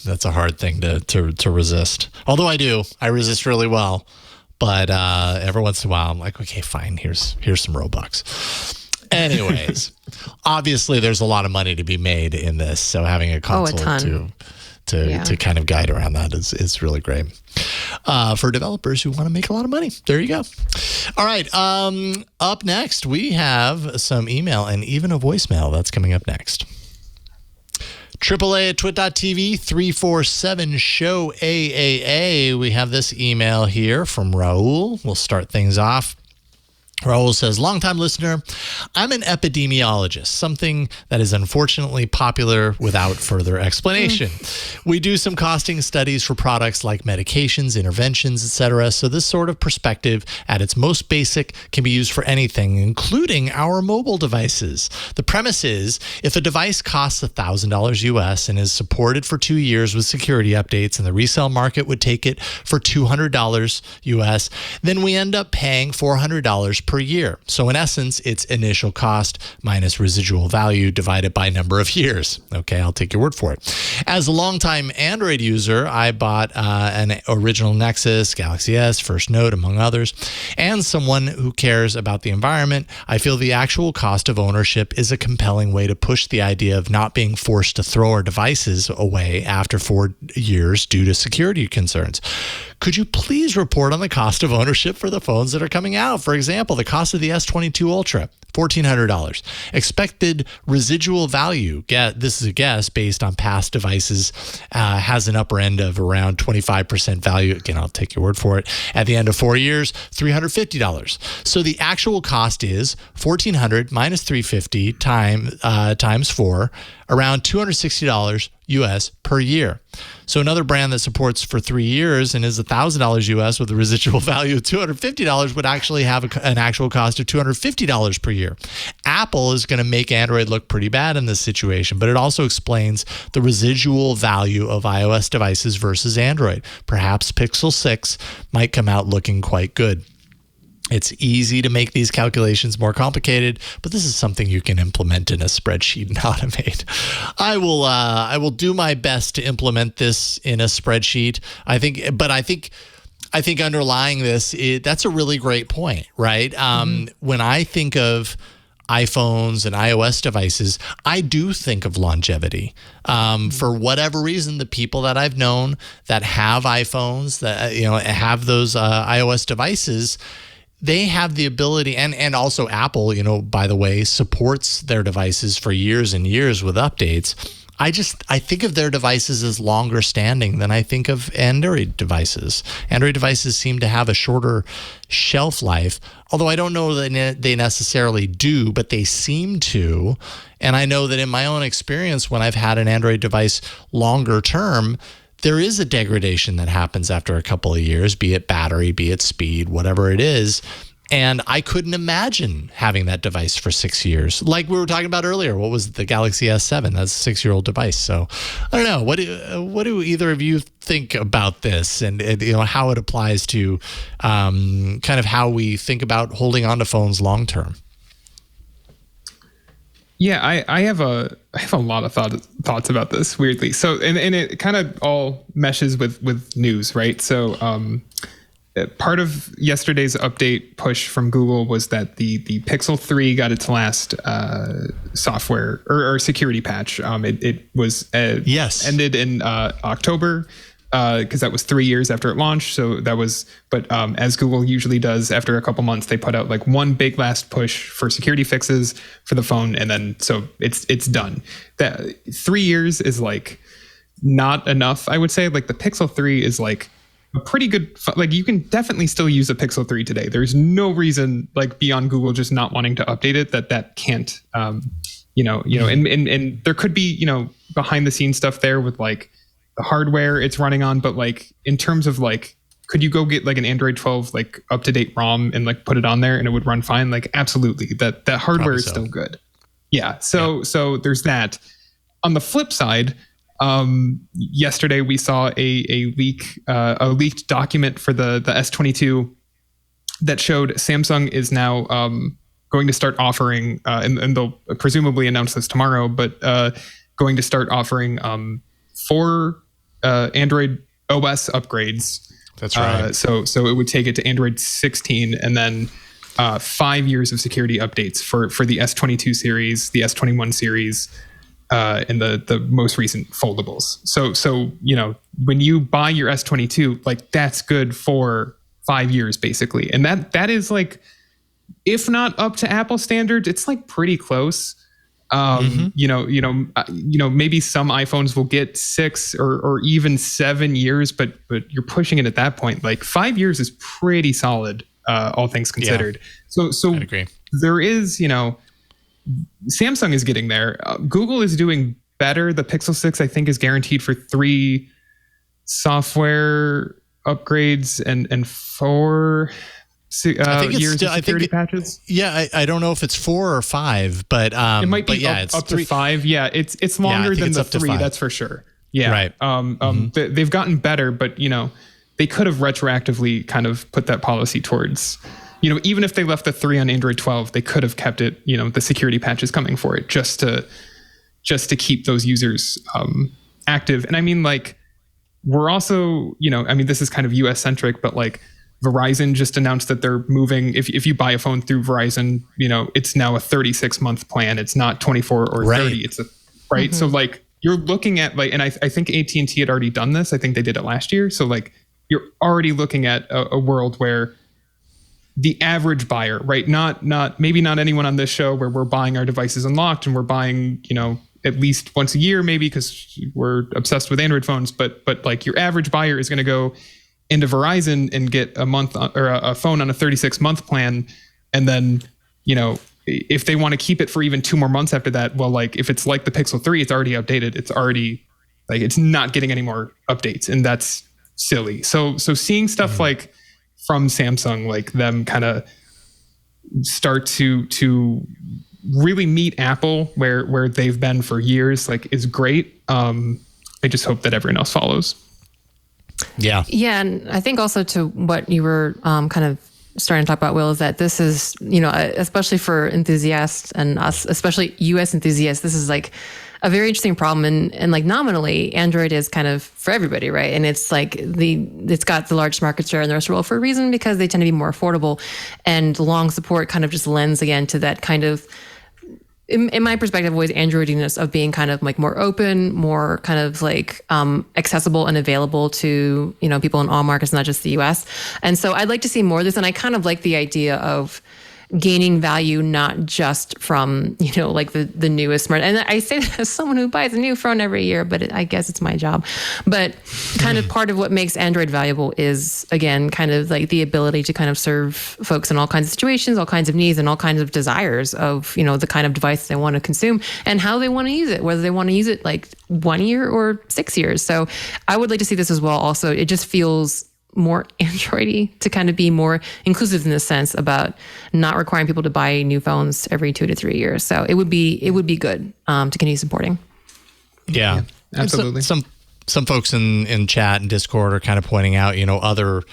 thing to resist. Although I resist really well, but every once in a while I'm like, okay, fine, here's some Robux. Anyways, obviously there's a lot of money to be made in this, so having a console to kind of guide around that is really great for developers who want to make a lot of money. There you go. All right. Up next, we have some email and even a voicemail that's coming up next. AAA at twit.tv 347 show AAA. We have this email here from Raul. We'll start things off. Raul says, longtime listener, I'm an epidemiologist, something that is unfortunately popular without further explanation. We do some costing studies for products like medications, interventions, etc. So this sort of perspective at its most basic can be used for anything, including our mobile devices. The premise is, if a device costs $1,000 US and is supported for 2 years with security updates, and the resale market would take it for $200 US, then we end up paying $400 per year. So in essence, it's initial cost minus residual value divided by number of years. Okay, I'll take your word for it. As a longtime Android user, I bought an original Nexus, Galaxy S, First Note, among others. And someone who cares about the environment, I feel the actual cost of ownership is a compelling way to push the idea of not being forced to throw our devices away after 4 years due to security concerns. Could you please report on the cost of ownership for the phones that are coming out? For example, the cost of the S22 Ultra, $1,400. Expected residual value, this is a guess based on past devices, has an upper end of around 25% value. Again, I'll take your word for it. At the end of 4 years, $350. So the actual cost is $1,400 minus $350 times 4, around $260 US per year. So another brand that supports for 3 years and is $1,000 US with a residual value of $250 would actually have an actual cost of $250 per year. Apple is going to make Android look pretty bad in this situation, but it also explains the residual value of iOS devices versus Android. Perhaps Pixel 6 might come out looking quite good. It's easy to make these calculations more complicated, but this is something you can implement in a spreadsheet and automate. I will do my best to implement this in a spreadsheet. I think underlying this, that's a really great point, right? When I think of iPhones and iOS devices, I do think of longevity. For whatever reason, the people that I've known that have iPhones, that have those iOS devices, they have the ability, and also Apple, by the way, supports their devices for years and years with updates. I think of their devices as longer standing than I think of Android devices. Android devices seem to have a shorter shelf life, although I don't know that they necessarily do, but they seem to. And I know that in my own experience, when I've had an Android device longer term, there is a degradation that happens after a couple of years, be it battery, be it speed, whatever it is. And I couldn't imagine having that device for 6 years. Like we were talking about earlier, what was the Galaxy S7? That's a 6-year-old device. So I don't know. What do either of you think about this, and how it applies to kind of how we think about holding on to phones long term? Yeah, I have a lot of thoughts about this, weirdly. So and it kind of all meshes with news, right? So part of yesterday's update push from Google was that the Pixel 3 got its last software or security patch. It was ended in October because that was 3 years after it launched. So that was, but as Google usually does, after a couple months, they put out like one big last push for security fixes for the phone, and then so it's done. That 3 years is like not enough, I would say. Like the Pixel 3 is like a pretty good, like you can definitely still use a Pixel 3 today. There's no reason, like beyond Google just not wanting to update it, that can't, and there could be, behind the scenes stuff there with like the hardware it's running on, but like in terms of like, could you go get like an Android 12 like up to date ROM and like put it on there and it would run fine? Like absolutely, that hardware Probably is so. still good. Yeah. So there's that. On the flip side, yesterday we saw a leaked document for the S22 that showed Samsung is now going to start offering, and they'll presumably announce this tomorrow, but going to start offering 4 Android OS upgrades. That's right. So it would take it to Android 16, and then 5 years of security updates for the S22 series, the S21 series, and the most recent foldables. So when you buy your S22, like that's good for 5 years basically, and that is like, if not up to Apple standards, it's like pretty close. Maybe some iPhones will get 6 or even 7 years, but you're pushing it at that point. Like 5 years is pretty solid, all things considered. Yeah. So I agree. There is, Samsung is getting there. Google is doing better. The Pixel 6, I think, is guaranteed for 3 software upgrades and 4 years of security patches. Yeah, I don't know if it's 4 or 5, but it might be it's up to 5. Yeah, it's longer than the 3. That's for sure. Yeah, right. They've gotten better, but they could have retroactively kind of put that policy towards. Even if they left the 3 on Android 12, they could have kept it, the security patches coming for it just to keep those users active. And I mean, like, we're also, this is kind of US centric, but like Verizon just announced that they're moving. If you buy a phone through Verizon, it's now a 36-month plan. It's not 24 or 30. It's right. Mm-hmm. So like you're looking at like, and I think AT&T had already done this. I think they did it last year. So like you're already looking at a world where the average buyer, right? Maybe not anyone on this show where we're buying our devices unlocked and we're buying, at least once a year, maybe because we're obsessed with Android phones. But like your average buyer is going to go into Verizon and get a month or a phone on a 36-month plan, and then if they want to keep it for even 2 more months after that, well, like if it's like the Pixel 3, it's already updated. It's already like it's not getting any more updates, and that's silly. So seeing stuff like from Samsung, like them kind of start to really meet Apple where they've been for years, like is great. I just hope that everyone else follows. Yeah. Yeah. And I think also to what you were kind of starting to talk about, Will, is that this is, especially for enthusiasts and us, especially US enthusiasts, this is like a very interesting problem. And like nominally, Android is kind of for everybody, right? And it's like it's got the largest market share in the rest of the world for a reason, because they tend to be more affordable, and long support kind of just lends again to that kind of in my perspective, always Androidiness of being kind of like more open, more kind of like accessible and available to, people in all markets, not just the US. And so I'd like to see more of this. And I kind of like the idea of gaining value, not just from, like the newest smart. And I say that as someone who buys a new phone every year, but I guess it's my job. But kind of part of what makes Android valuable is, again, kind of like the ability to kind of serve folks in all kinds of situations, all kinds of needs, and all kinds of desires of, the kind of device they want to consume and how they want to use it, whether they want to use it like 1 year or 6 years. So I would like to see this as well. Also, it just feels more Android-y to kind of be more inclusive in the sense about not requiring people to buy new phones every 2 to 3 years. So it would be good to continue supporting. Yeah, absolutely. Some folks in chat and Discord are kind of pointing out, other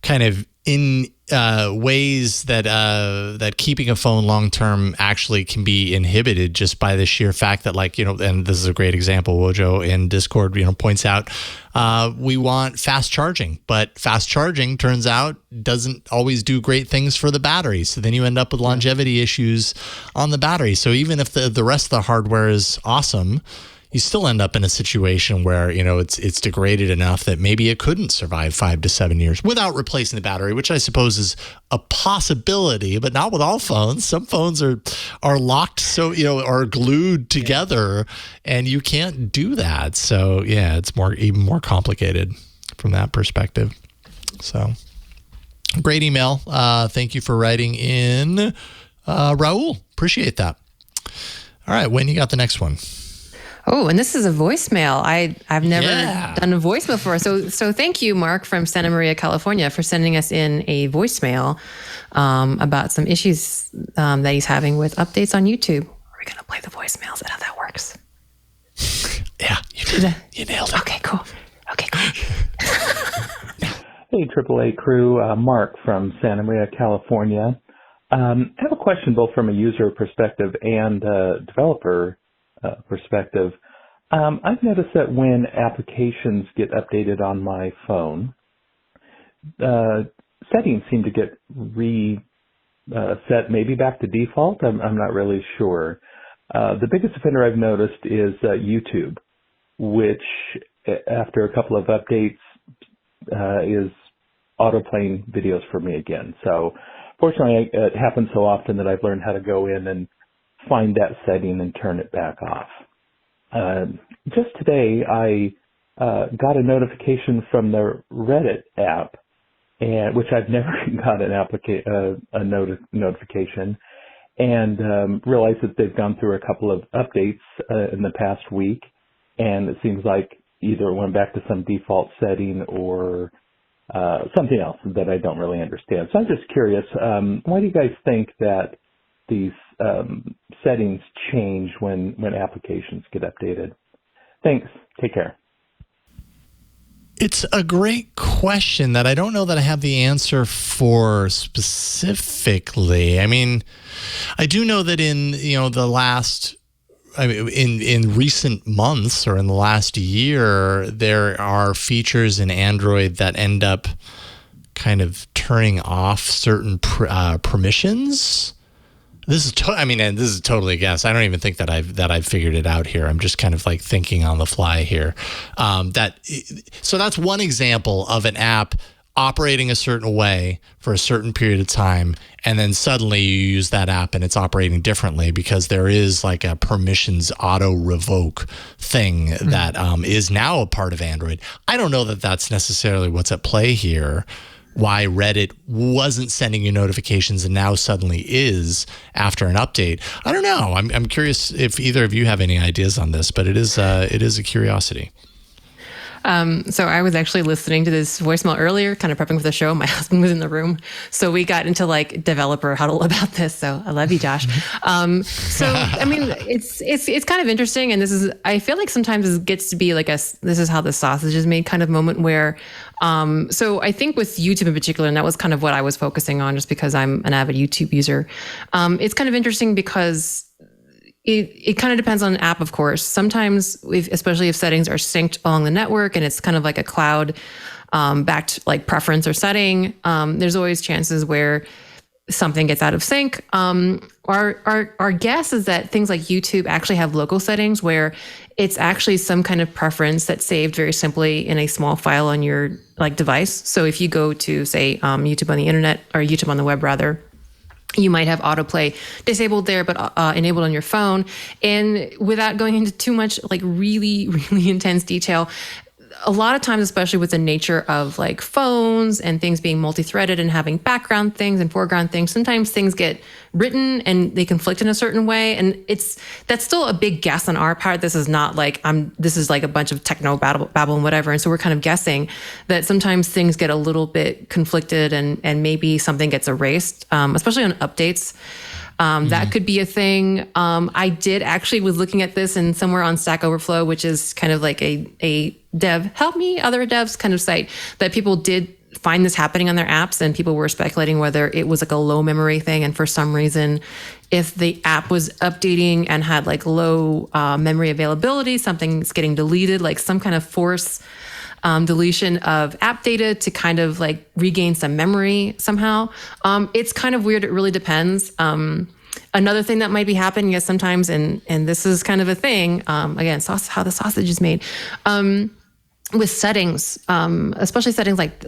kind of in ways that keeping a phone long term actually can be inhibited just by the sheer fact that, like, and this is a great example. Wojo in Discord, points out we want fast charging, but fast charging turns out doesn't always do great things for the battery. So then you end up with longevity issues on the battery. So even if the rest of the hardware is awesome, you still end up in a situation where, it's degraded enough that maybe it couldn't survive 5 to 7 years without replacing the battery, which I suppose is a possibility, but not with all phones. Some phones are locked, so, are glued together, and you can't do that. So yeah, it's even more complicated from that perspective. So great email. Thank you for writing in, Raul. Appreciate that. All right, Wayne, you got the next one. Oh, and this is a voicemail. I've never done a voicemail before. So thank you, Mark from Santa Maria, California, for sending us in a voicemail about some issues that he's having with updates on YouTube. We're going to play the voicemails. Is that how that works? Yeah, you did it. You nailed it. Okay, cool. Hey, AAA crew, Mark from Santa Maria, California. I have a question both from a user perspective and a developer perspective. I've noticed that when applications get updated on my phone, settings seem to get set maybe back to default. I'm not really sure. The biggest offender I've noticed is YouTube, which after a couple of updates is auto-playing videos for me again. So fortunately, it happens so often that I've learned how to go in and find that setting and turn it back off. Just today, I got a notification from the Reddit app, which I've never got a notification, and realized that they've gone through a couple of updates in the past week, and it seems like either it went back to some default setting or something else that I don't really understand. So I'm just curious, why do you guys think that these settings change when applications get updated? Thanks. Take care. It's a great question that I don't know that I have the answer for specifically. I mean, I do know that in in recent months or in the last year, there are features in Android that end up kind of turning off certain permissions. This is totally a guess. I don't even think that I've figured it out here. I'm just kind of like thinking on the fly here. So that's one example of an app operating a certain way for a certain period of time, and then suddenly you use that app and it's operating differently because there is like a permissions auto revoke thing that is now a part of Android. I don't know that that's necessarily what's at play here. Why Reddit wasn't sending you notifications and now suddenly is after an update. I don't know. I'm curious if either of you have any ideas on this, but it is a curiosity. So I was actually listening to this voicemail earlier, kind of prepping for the show. My husband was in the room. So we got into like developer huddle about this. So I love you, Josh. So, I mean, it's kind of interesting. And I feel like sometimes it gets to be like this is how the sausage is made kind of moment where, so I think with YouTube in particular, and that was kind of what I was focusing on just because I'm an avid YouTube user. It's kind of interesting because it kind of depends on an app, of course. Sometimes, especially if settings are synced along the network and it's kind of like a cloud backed like preference or setting, there's always chances where something gets out of sync. Our guess is that things like YouTube actually have local settings where it's actually some kind of preference that's saved very simply in a small file on your like device. So if you go to say YouTube on the internet, or YouTube on the web rather, you might have autoplay disabled there, but enabled on your phone. And without going into too much like really, really intense detail, a lot of times, especially with the nature of like phones and things being multi-threaded and having background things and foreground things, sometimes things get written and they conflict in a certain way. And that's still a big guess on our part. This is not like this is like a bunch of techno babble and whatever. And so we're kind of guessing that sometimes things get a little bit conflicted and maybe something gets erased, especially on updates. That could be a thing. I did actually was looking at this and somewhere on Stack Overflow, which is kind of like a dev, help me, other devs kind of site, that people did find this happening on their apps, and people were speculating whether it was like a low memory thing. And for some reason, if the app was updating and had like low memory availability, something's getting deleted, like some kind of force deletion of app data to kind of like regain some memory somehow. It's kind of weird. It really depends. Another thing that might be happening is sometimes, and this is kind of a thing, again, how the sausage is made, with settings, especially settings like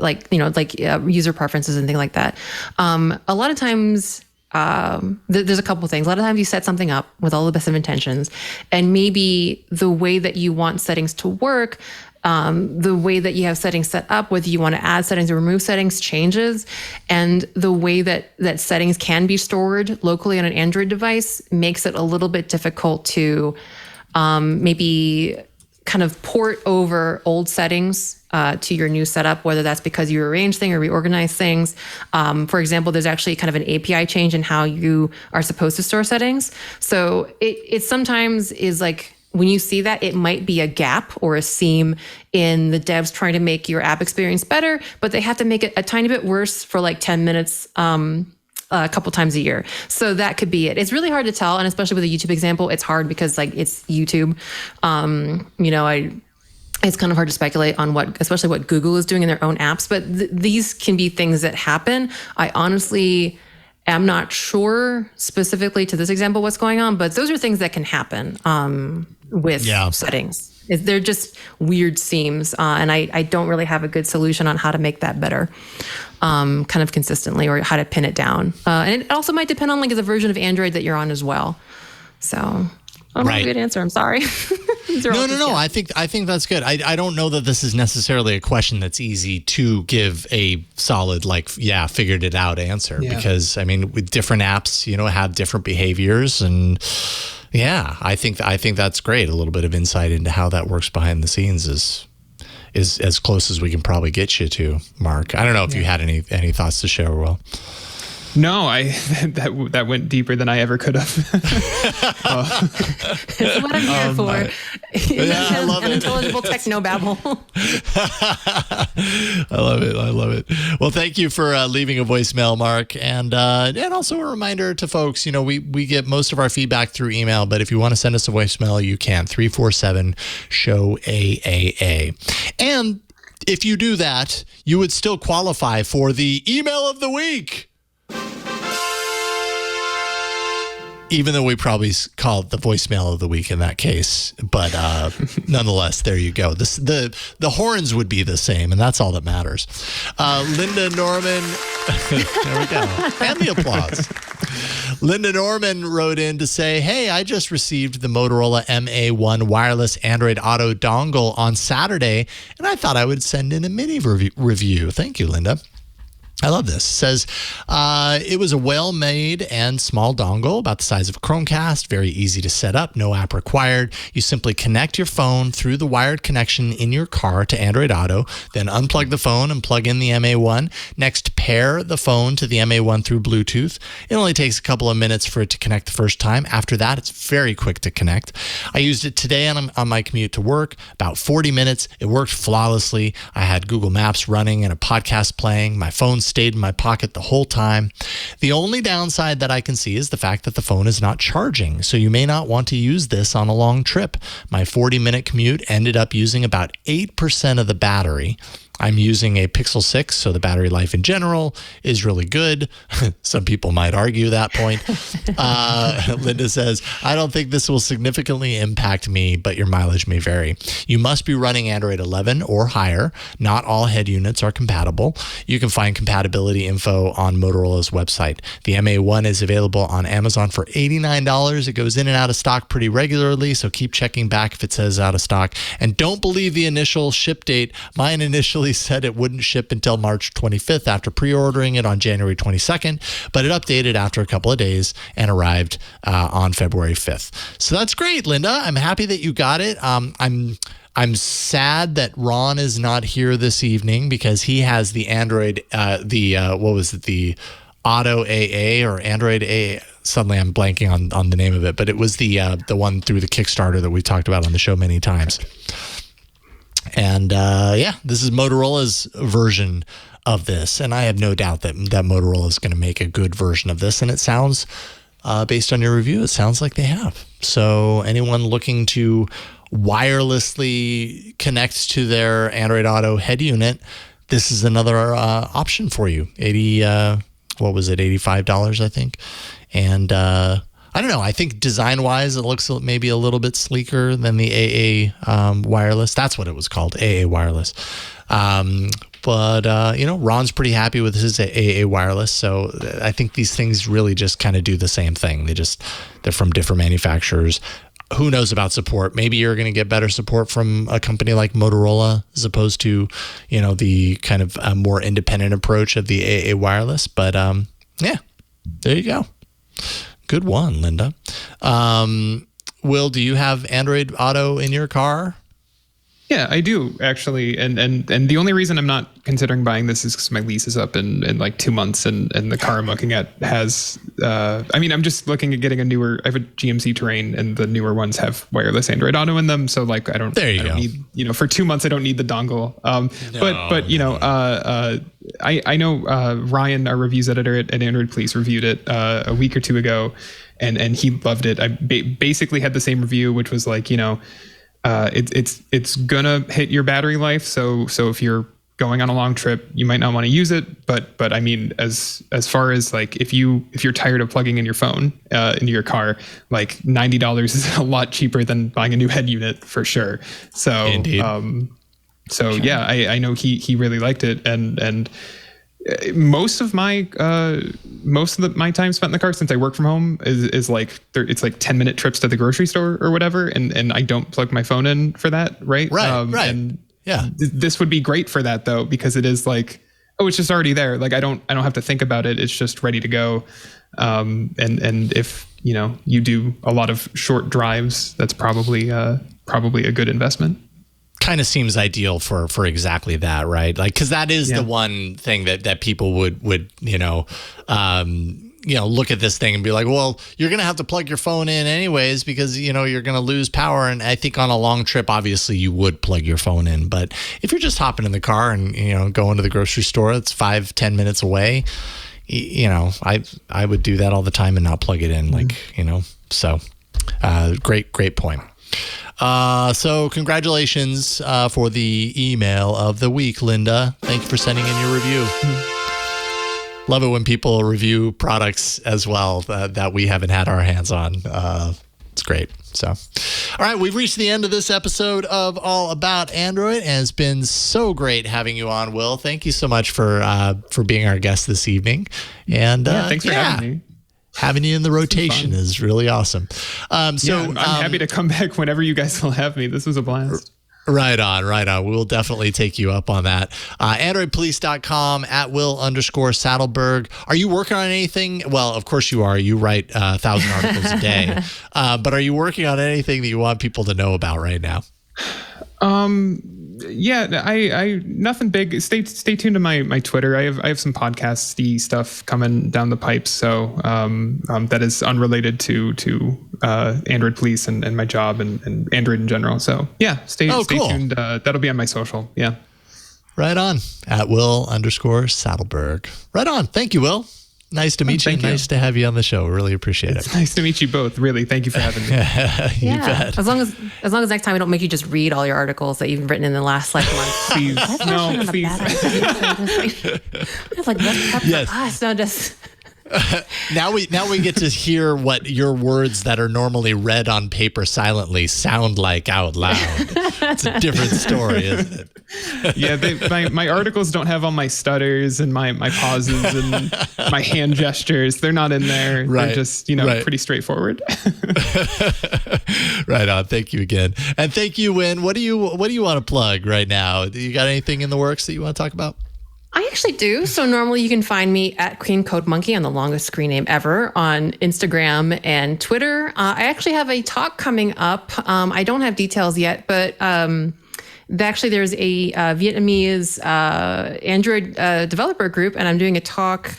user preferences and things like that. A lot of times, there's a couple of things. A lot of times you set something up with all the best of intentions, and maybe the way that you want settings to work, the way that you have settings set up, whether you want to add settings or remove settings, changes. And the way that settings can be stored locally on an Android device makes it a little bit difficult to maybe kind of port over old settings to your new setup, whether that's because you arrange things or reorganize things. For example, there's actually kind of an API change in how you are supposed to store settings. So it sometimes is like, when you see that, it might be a gap or a seam in the devs trying to make your app experience better, but they have to make it a tiny bit worse for like 10 minutes a couple times a year. So that could be it. It's really hard to tell. And especially with a YouTube example, it's hard because like it's YouTube. It's kind of hard to speculate on especially what Google is doing in their own apps, but these can be things that happen. I honestly am not sure specifically to this example what's going on, but those are things that can happen with settings. They're just weird seams, and I don't really have a good solution on how to make that better kind of consistently, or how to pin it down. And it also might depend on like the version of Android that you're on as well. So I don't have a good answer. I'm sorry. No. I think that's good. I don't know that this is necessarily a question that's easy to give a solid figured it out answer, because I mean, with different apps, have different behaviors, and I think that's great. A little bit of insight into how that works behind the scenes is as close as we can probably get you to, Mark. I don't know if you had any thoughts to share, Will. No, that went deeper than I ever could have. That's what I'm here for. I love unintelligible technobabble. I love it. Well, thank you for leaving a voicemail, Mark, and also a reminder to folks. We get most of our feedback through email, but if you want to send us a voicemail, you can 347-SHOW-AAA. And if you do that, you would still qualify for the email of the week. Even though we probably call it the voicemail of the week in that case, but nonetheless, there you go. The horns would be the same, and that's all that matters. Linda Norman, there we go, and the applause. Linda Norman wrote in to say, "Hey, I just received the Motorola MA1 wireless Android Auto dongle on Saturday, and I thought I would send in a mini review." Thank you, Linda. I love this. It says, it was a well-made and small dongle about the size of a Chromecast, very easy to set up, no app required. You simply connect your phone through the wired connection in your car to Android Auto, then unplug the phone and plug in the MA1. Next, pair the phone to the MA1 through Bluetooth. It only takes a couple of minutes for it to connect the first time. After that, it's very quick to connect. I used it today on my commute to work, about 40 minutes. It worked flawlessly. I had Google Maps running and a podcast playing. My phone stayed in my pocket the whole time. The only downside that I can see is the fact that the phone is not charging, so you may not want to use this on a long trip. My 40-minute commute ended up using about 8% of the battery. I'm using a Pixel 6, so the battery life in general is really good. Some people might argue that point. Linda says, I don't think this will significantly impact me, but your mileage may vary. You must be running Android 11 or higher. Not all head units are compatible. You can find compatibility info on Motorola's website. The MA1 is available on Amazon for $89. It goes in and out of stock pretty regularly, so keep checking back if it says out of stock. And don't believe the initial ship date. Mine initially said it wouldn't ship until March 25th after pre-ordering it on January 22nd, but it updated after a couple of days and arrived on February 5th. So that's great, Linda. I'm happy that you got it. I'm sad that Ron is not here this evening because he has the Android, the Auto AA or Android AA. Suddenly I'm blanking on the name of it, but it was the one through the Kickstarter that we talked about on the show many times. And this is Motorola's version of this. And I have no doubt that Motorola is going to make a good version of this. And it sounds, based on your review, it sounds like they have. So anyone looking to wirelessly connect to their Android Auto head unit, this is another option for you. $85, I think. And I don't know. I think design-wise, it looks maybe a little bit sleeker than the AA wireless. That's what it was called, AA wireless. But Ron's pretty happy with his AA wireless. So I think these things really just kind of do the same thing. They're from different manufacturers. Who knows about support? Maybe you're going to get better support from a company like Motorola as opposed to, the kind of more independent approach of the AA wireless. But there you go. Good one, Linda. Will, do you have Android Auto in your car? Yeah, I do actually, and the only reason I'm not considering buying this is because my lease is up in like 2 months, and the car I'm looking at has. I'm just looking at getting a newer. I have a GMC Terrain, and the newer ones have wireless Android Auto in them. So like I don't need for 2 months I don't need the dongle. I know Ryan, our reviews editor at Android Police, reviewed it a week or two ago, and he loved it. I basically had the same review, which was like it's gonna hit your battery life. So if you're going on a long trip, you might not want to use it. But I mean, as far as like if you're tired of plugging in your phone into your car, like $90 is a lot cheaper than buying a new head unit for sure. So indeed. I know he really liked it, and most of my time spent in the car since I work from home is like it's like 10-minute trips to the grocery store or whatever, and I don't plug my phone in for that, right? Right. And this would be great for that though, because it is like, it's just already there. Like I don't have to think about it. It's just ready to go. And if you do a lot of short drives, that's probably a good investment. Kind of seems ideal for exactly that, right? Like, because that is the one thing that people would look at this thing and be like, well, you're going to have to plug your phone in anyways because, you're going to lose power. And I think on a long trip, obviously you would plug your phone in. But if you're just hopping in the car and, going to the grocery store, it's 5-10 minutes away, I would do that all the time and not plug it in. So great point. So congratulations for the email of the week, Linda. Thank you for sending in your review. Love it when people review products as well that we haven't had our hands on. It's great. So, all right, we've reached the end of this episode of All About Android, and it's been so great having you on, Will. Thank you so much for being our guest this evening. And thanks for having me. Having you in the rotation is really awesome. I'm happy to come back whenever you guys will have me. This was a blast. Right on. We'll definitely take you up on that. AndroidPolice.com @Will_Saddleberg. Are you working on anything? Well, of course you are. You write 1,000 articles a day. But are you working on anything that you want people to know about right now? I nothing big. Stay tuned to my Twitter. I have some podcasty stuff coming down the pipes. So that is unrelated to Android Police and my job and Android in general. So stay cool. tuned. That'll be on my social. Yeah. Right on @Will_Saddleberg. Right on. Thank you, Will. Nice to meet you. Thank you. Nice to have you on the show. Really appreciate It's it. nice to meet you both. Really, thank you for having me. You bet. As long as next time we don't make you just read all your articles that you've written in the last month. Please, no, please. It's like that's prep Yes. for us, not just. Now we get to hear what your words that are normally read on paper silently sound like out loud. It's a different story, isn't it? Yeah, my articles don't have all my stutters and my pauses and my hand gestures. They're not in there. Right. They're just, pretty straightforward. Right on. Thank you again. And thank you, Win. What do you want to plug right now? Do you got anything in the works that you want to talk about? I actually do. So normally you can find me at Queen Code Monkey on the longest screen name ever on Instagram and Twitter. I actually have a talk coming up. I don't have details yet, but actually there's a Vietnamese Android developer group, and I'm doing a talk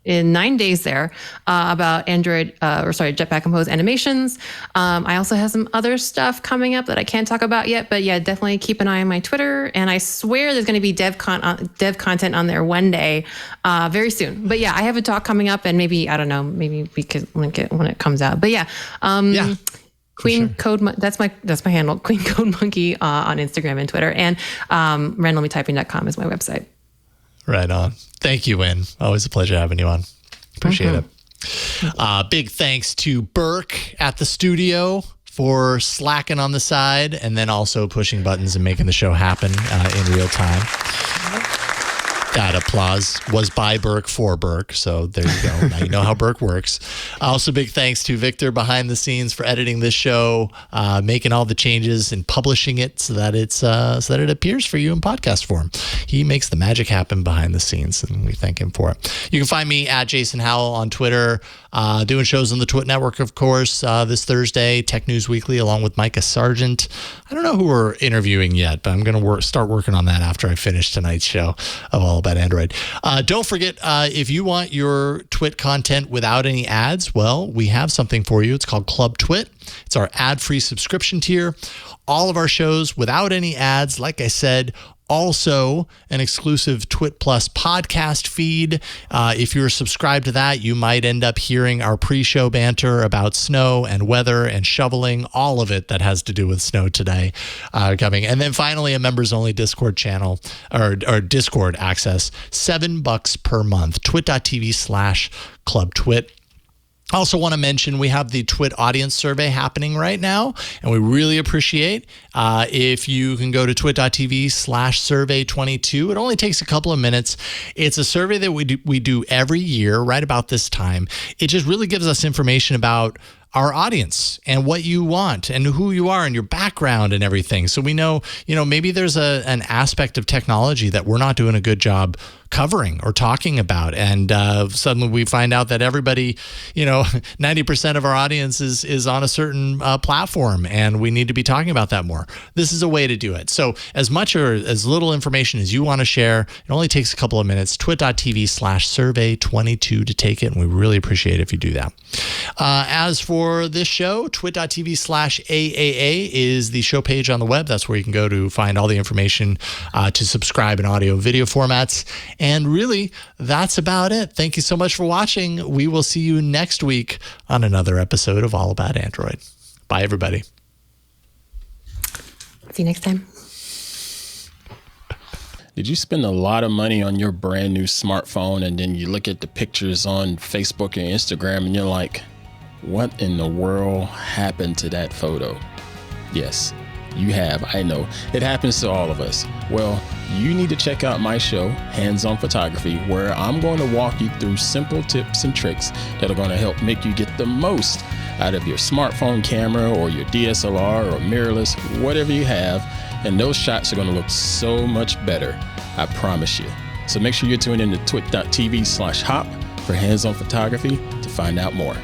in 9 days there about Jetpack Compose animations. I also have some other stuff coming up that I can't talk about yet, but yeah, definitely keep an eye on my Twitter. And I swear there's going to be dev content on there one day, very soon. But yeah, I have a talk coming up, and maybe we could link it when it comes out. But yeah, Queen Code, that's my handle, Queen Code Monkey on Instagram and Twitter, and randomlytyping.com is my website. Right on. Thank you, Win. Always a pleasure having you on. Appreciate it. Big thanks to Burke at the studio for slacking on the side and then also pushing buttons and making the show happen in real time. That applause was by Burke for Burke. So there you go. Now you know how Burke works. Also, big thanks to Victor behind the scenes for editing this show, making all the changes and publishing it so that it appears for you in podcast form. He makes the magic happen behind the scenes, and we thank him for it. You can find me at Jason Howell on Twitter, doing shows on the Twit Network, of course, this Thursday, Tech News Weekly, along with Micah Sargent. I don't know who we're interviewing yet, but I'm going to start working on that after I finish tonight's show of All About Android. Don't forget, if you want your Twit content without any ads, well, we have something for you. It's called Club Twit. It's our ad-free subscription tier. All of our shows without any ads, like I said, also an exclusive Twit Plus podcast feed. If you're subscribed to that, you might end up hearing our pre-show banter about snow and weather and shoveling, all of it that has to do with snow today coming. And then finally, a members-only Discord channel or Discord access, $7 per month, twit.tv/clubtwit. I also want to mention we have the Twit audience survey happening right now, and we really appreciate if you can go to twit.tv/survey22. It only takes a couple of minutes. It's a survey that we do every year right about this time. It just really gives us information about our audience and what you want and who you are and your background and everything. So we know, maybe there's an aspect of technology that we're not doing a good job covering or talking about. And suddenly we find out that everybody, 90% of our audience is on a certain platform, and we need to be talking about that more. This is a way to do it. So as much or as little information as you want to share, it only takes a couple of minutes, twit.tv/survey22 to take it. And we really appreciate it if you do that. As for this show, twit.tv/AAA is the show page on the web. That's where you can go to find all the information to subscribe in audio and video formats. And really, that's about it. Thank you so much for watching. We will see you next week on another episode of All About Android. Bye, everybody. See you next time. Did you spend a lot of money on your brand new smartphone, and then you look at the pictures on Facebook and Instagram and you're like, what in the world happened to that photo? Yes, you have. I know. It happens to all of us. Well, you need to check out my show, Hands On Photography, where I'm going to walk you through simple tips and tricks that are going to help make you get the most out of your smartphone camera or your DSLR or mirrorless, whatever you have. And those shots are going to look so much better. I promise you. So make sure you're tuning in to twit.tv/hop for Hands On Photography to find out more.